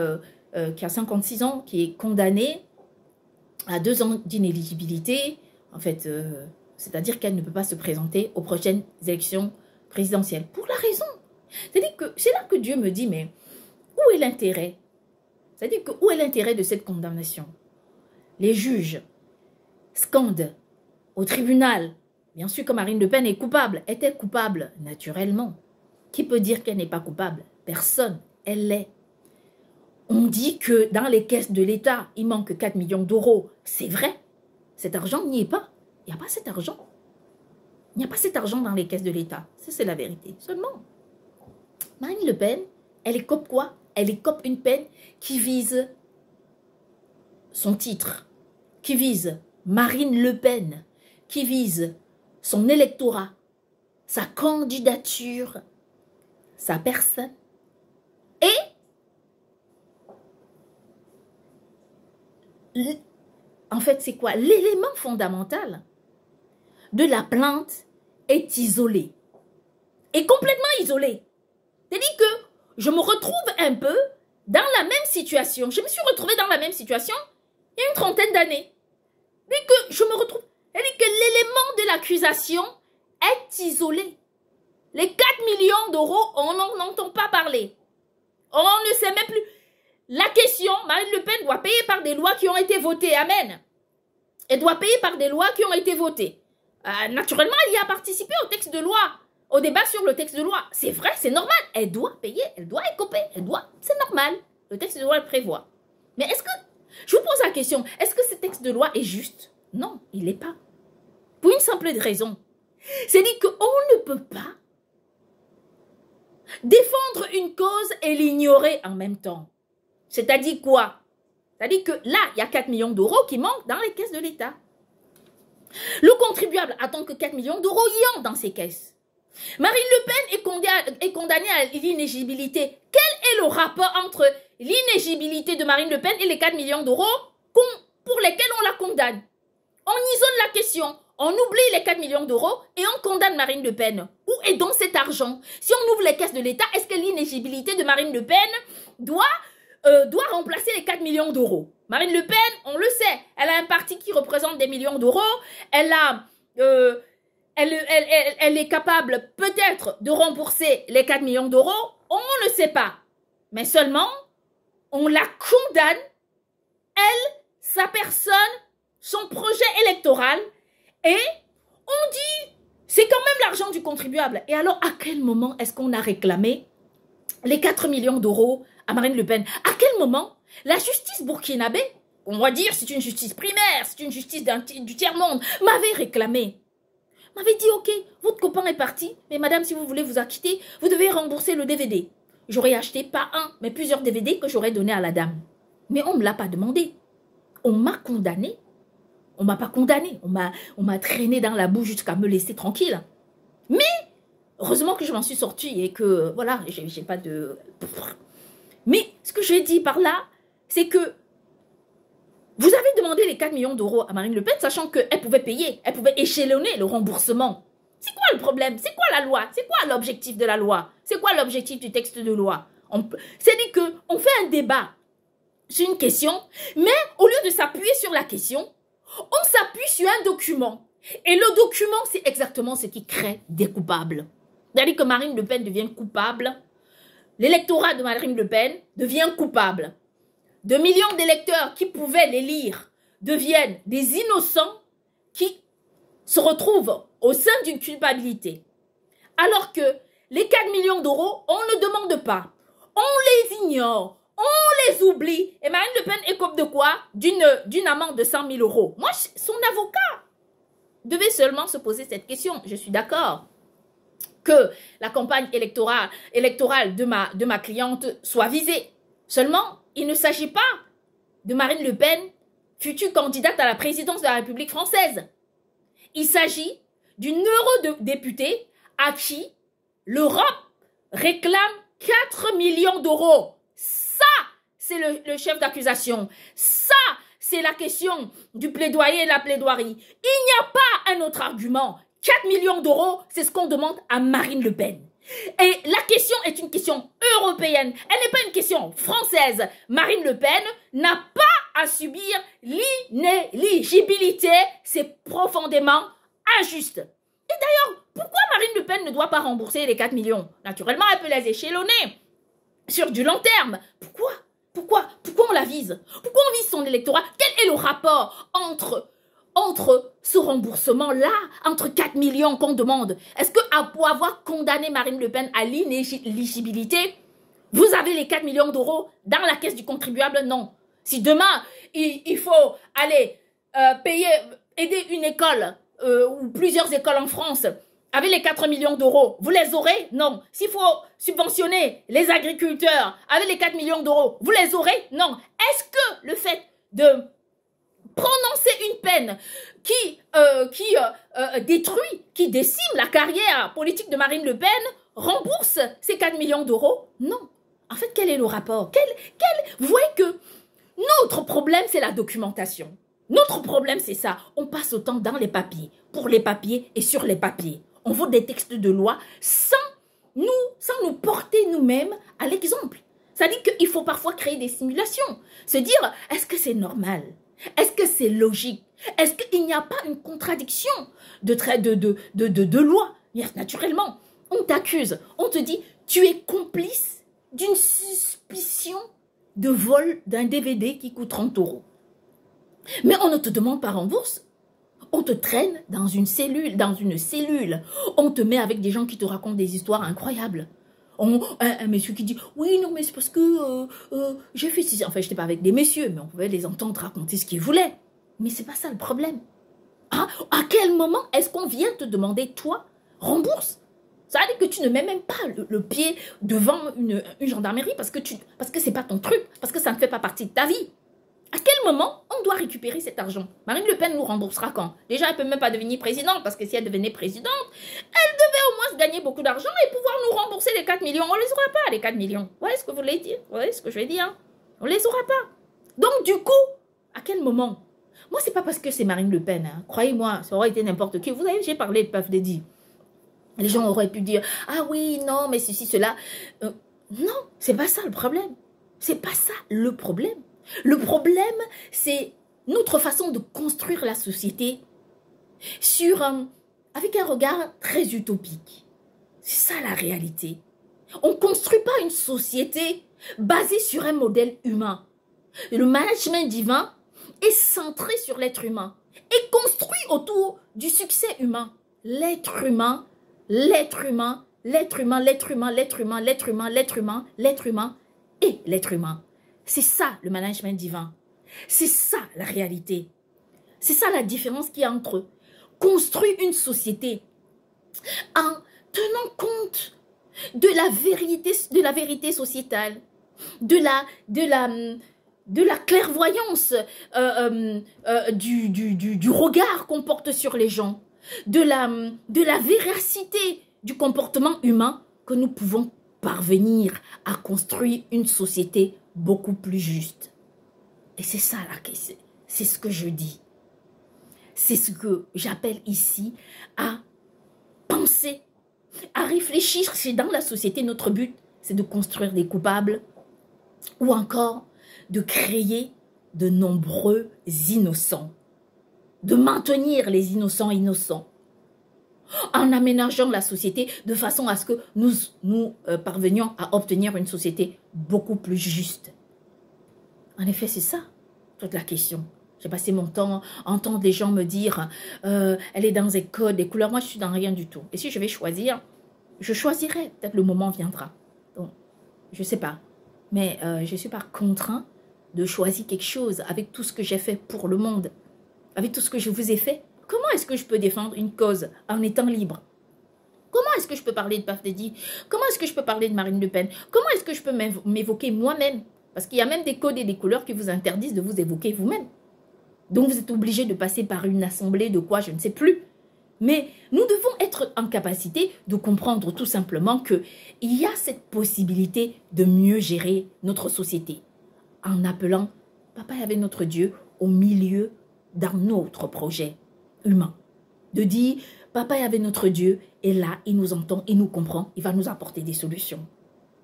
qui est condamnée à 2 ans d'inéligibilité, en fait, c'est-à-dire qu'elle ne peut pas se présenter aux prochaines élections présidentielles. Pour la raison. C'est-à-dire que c'est là que Dieu me dit, mais où est l'intérêt? C'est-à-dire que où est l'intérêt de cette condamnation? Les juges scandent au tribunal, bien sûr que Marine Le Pen est coupable. Est-elle coupable? Naturellement. Qui peut dire qu'elle n'est pas coupable? Personne. Elle l'est. On dit que dans les caisses de l'État, il manque 4 millions d'euros. C'est vrai. Cet argent n'y est pas. Il n'y a pas cet argent. Il n'y a pas cet argent dans les caisses de l'État. Ça, c'est la vérité. Seulement, Marine Le Pen, elle écope quoi? Elle écope une peine qui vise son titre, qui vise Marine Le Pen, qui vise son électorat, sa candidature, sa personne. Et en fait, c'est quoi? L'élément fondamental de la plainte est isolé. Et complètement isolé. C'est-à-dire que je me retrouve un peu dans la même situation. Je me suis retrouvée dans la même situation il y a une 30aine d'années. Et que je me retrouve. C'est-à-dire que l'élément de l'accusation est isolée. Les 4 millions d'euros, on n'en entend pas parler. On ne sait même plus. La question, Marine Le Pen doit payer par des lois qui ont été votées. Amen. Elle doit payer par des lois qui ont été votées. Naturellement, elle y a participé au texte de loi, au débat sur le texte de loi. C'est vrai, c'est normal. Elle doit payer, elle doit écoper, c'est normal. Le texte de loi le prévoit. Mais est-ce que, je vous pose la question, est-ce que ce texte de loi est juste? Non, il n'est pas. Pour une simple raison. C'est-à-dire qu'on ne peut pas défendre une cause et l'ignorer en même temps. C'est-à-dire quoi? C'est-à-dire que là, il y a 4 millions d'euros qui manquent dans les caisses de l'État. Le contribuable attend que 4 millions d'euros y entrent dans ses caisses. Marine Le Pen est condamnée à l'inéligibilité. Quel est le rapport entre l'inéligibilité de Marine Le Pen et les 4 millions d'euros pour lesquels on la condamne? On isole la question, on oublie les 4 millions d'euros et on condamne Marine Le Pen. Où est donc cet argent? Si on ouvre les caisses de l'État, est-ce que l'inéligibilité de Marine Le Pen doit remplacer les 4 millions d'euros? Marine Le Pen, on le sait, elle a un parti qui représente des millions d'euros, elle est capable peut-être de rembourser les 4 millions d'euros, on ne le sait pas. Mais seulement, on la condamne, elle, sa personne, son projet électoral, et on dit, c'est quand même l'argent du contribuable. Et alors, à quel moment est-ce qu'on a réclamé les 4 millions d'euros à Marine Le Pen? À quel moment la justice burkinabé, on va dire c'est une justice primaire, c'est une justice du tiers-monde, m'avait réclamé, m'avait dit ok, votre copain est parti, mais madame, si vous voulez vous acquitter, vous devez rembourser le DVD. J'aurais acheté pas un, mais plusieurs DVD que j'aurais donné à la dame. Mais on ne me l'a pas demandé. On m'a condamné. On m'a pas condamné. On m'a traîné dans la boue jusqu'à me laisser tranquille. Mais heureusement que je m'en suis sortie et que voilà, j'ai pas de... Mais ce que j'ai dit par là, c'est que vous avez demandé les 4 millions d'euros à Marine Le Pen, sachant qu'elle pouvait payer, elle pouvait échelonner le remboursement. C'est quoi le problème? C'est quoi la loi? C'est quoi l'objectif de la loi? C'est quoi l'objectif du texte de loi? C'est-à-dire qu'on fait un débat sur une question, mais au lieu de s'appuyer sur la question, on s'appuie sur un document. Et le document, c'est exactement ce qui crée des coupables. C'est-à-dire que Marine Le Pen devient coupable. L'électorat de Marine Le Pen devient coupable. De millions d'électeurs qui pouvaient les lire deviennent des innocents qui se retrouvent au sein d'une culpabilité. Alors que les 4 millions d'euros, on ne demande pas. On les ignore. On les oublie. Et Marine Le Pen écope de quoi? D'une amende de 100 000 euros. Moi, son avocat devait seulement se poser cette question. Je suis d'accord que la campagne électorale de ma cliente soit visée. Seulement, il ne s'agit pas de Marine Le Pen, future candidate à la présidence de la République française. Il s'agit d'une eurodéputée à qui l'Europe réclame 4 millions d'euros. Ça, c'est le chef d'accusation. Ça, c'est la question du plaidoyer et de la plaidoirie. Il n'y a pas un autre argument. 4 millions d'euros, c'est ce qu'on demande à Marine Le Pen. Et la question est une question européenne. Elle n'est pas une question française. Marine Le Pen n'a pas à subir l'inéligibilité. C'est profondément injuste. Et d'ailleurs, pourquoi Marine Le Pen ne doit pas rembourser les 4 millions? Naturellement, elle peut les échelonner sur du long terme. Pourquoi on la vise? Pourquoi on vise son électorat? Quel est le rapport entre ce remboursement-là, entre 4 millions qu'on demande? Est-ce que pour avoir condamné Marine Le Pen à l'inéligibilité, vous avez les 4 millions d'euros dans la caisse du contribuable? Non. Si demain, il faut aller aider une école ou plusieurs écoles en France avec les 4 millions d'euros, vous les aurez? Non. S'il faut subventionner les agriculteurs avec les 4 millions d'euros, vous les aurez? Non. Est-ce que le fait de prononcer une peine qui détruit, qui décime la carrière politique de Marine Le Pen rembourse ces 4 millions d'euros? Non. En fait, quel est le rapport? Vous voyez que notre problème, c'est la documentation. Notre problème, c'est ça. On passe autant dans les papiers, pour les papiers et sur les papiers. On vote des textes de loi sans nous porter nous-mêmes à l'exemple. Ça dit qu'il faut parfois créer des simulations. Se dire, est-ce que c'est normal? Est-ce que c'est logique? Est-ce qu'il n'y a pas une contradiction de loi? Naturellement, on t'accuse, on te dit, tu es complice d'une suspicion de vol d'un DVD qui coûte 30 €. Mais on ne te demande pas rembourse. On te traîne dans une cellule, On te met avec des gens qui te racontent des histoires incroyables. Un monsieur qui dit, oui, non, mais c'est parce que j'ai fait ci. Enfin, je n'étais pas avec des messieurs, mais on pouvait les entendre raconter ce qu'ils voulaient. Mais c'est pas ça le problème. Ah, à quel moment est-ce qu'on vient te demander, toi, rembourse? Ça veut dire que tu ne mets même pas le pied devant une gendarmerie parce que c'est pas ton truc, parce que ça ne fait pas partie de ta vie. À quel moment on doit récupérer cet argent? Marine Le Pen nous remboursera quand? Déjà, elle ne peut même pas devenir présidente, parce que si elle devenait présidente, elle devait au moins gagner beaucoup d'argent et pouvoir nous rembourser les 4 millions. On ne les aura pas, les 4 millions. Vous voyez ce que vous voulez dire? Vous voyez ce que je vais dire? On ne les aura pas. Donc, du coup, à quel moment? Moi, c'est pas parce que c'est Marine Le Pen. Hein. Croyez-moi, ça aurait été n'importe qui. Vous savez, j'ai parlé de Puff Daddy. Les gens auraient pu dire, ah oui, non, mais ceci, cela. Non, c'est pas ça le problème. C'est pas ça le problème. Le problème, c'est notre façon de construire la société avec un regard très utopique. C'est ça la réalité. On ne construit pas une société basée sur un modèle humain. Le management divin est centré sur l'être humain et construit autour du succès humain. L'être humain, l'être humain, l'être humain, l'être humain, l'être humain, l'être humain, l'être humain, l'être humain et l'être humain. C'est ça le management divin. C'est ça la réalité. C'est ça la différence qu'il y a entre construire une société en tenant compte de la vérité sociétale, de la clairvoyance du regard qu'on porte sur les gens, de la véracité du comportement humain, que nous pouvons parvenir à construire une société beaucoup plus juste. Et c'est ça la question. C'est ce que je dis. C'est ce que j'appelle ici à penser, à réfléchir. C'est dans la société, notre but, c'est de construire des coupables ou encore de créer de nombreux innocents, de maintenir les innocents en aménageant la société de façon à ce que nous parvenions à obtenir une société beaucoup plus juste. En effet, c'est ça, toute la question. J'ai passé mon temps à entendre des gens me dire elle est dans des codes, des couleurs. Moi, je suis dans rien du tout. Et si je vais choisir, je choisirai. Peut-être le moment viendra. Donc, je ne sais pas. Mais je ne suis pas contraint de choisir quelque chose avec tout ce que j'ai fait pour le monde, avec tout ce que je vous ai fait. Comment est-ce que je peux défendre une cause en étant libre? Comment est-ce que je peux parler de Puff Daddy? Comment est-ce que je peux parler de Marine Le Pen? Comment est-ce que je peux m'évoquer moi-même? Parce qu'il y a même des codes et des couleurs qui vous interdisent de vous évoquer vous-même. Donc vous êtes obligé de passer par une assemblée de quoi, je ne sais plus. Mais nous devons être en capacité de comprendre tout simplement qu'il y a cette possibilité de mieux gérer notre société en appelant Papa Yahvé notre Dieu au milieu d'un autre projet humain. De dire, Papa Yahvé notre Dieu est là, il nous entend, il nous comprend, il va nous apporter des solutions.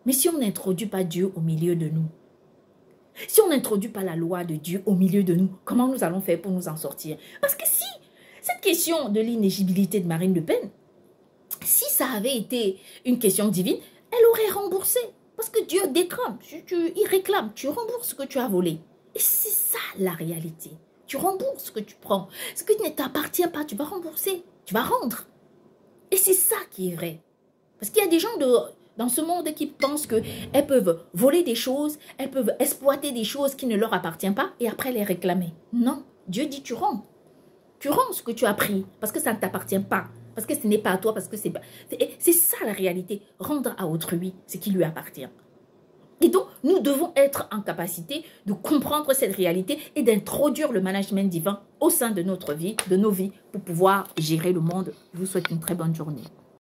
Mais si on n'introduit pas Dieu au milieu de nous, si on n'introduit pas la loi de Dieu au milieu de nous, comment nous allons faire pour nous en sortir? Parce que si cette question de l'inéligibilité de Marine Le Pen, si ça avait été une question divine, elle aurait remboursé. Parce que Dieu décrame, il réclame, tu rembourses ce que tu as volé. Et c'est ça la réalité. Tu rembourses ce que tu prends. Ce qui ne t'appartient pas, tu vas rembourser. Tu vas rendre. Et c'est ça qui est vrai. Parce qu'il y a des gens dans ce monde qui pensent qu'elles peuvent voler des choses, elles peuvent exploiter des choses qui ne leur appartiennent pas et après les réclamer. Non, Dieu dit tu rends. Tu rends ce que tu as pris parce que ça ne t'appartient pas. Parce que ce n'est pas à toi, parce que c'est pas... C'est ça la réalité. Rendre à autrui ce qui lui appartient. Et donc, nous devons être en capacité de comprendre cette réalité et d'introduire le management divin au sein de notre vie, de nos vies, pour pouvoir gérer le monde. Je vous souhaite une très bonne journée.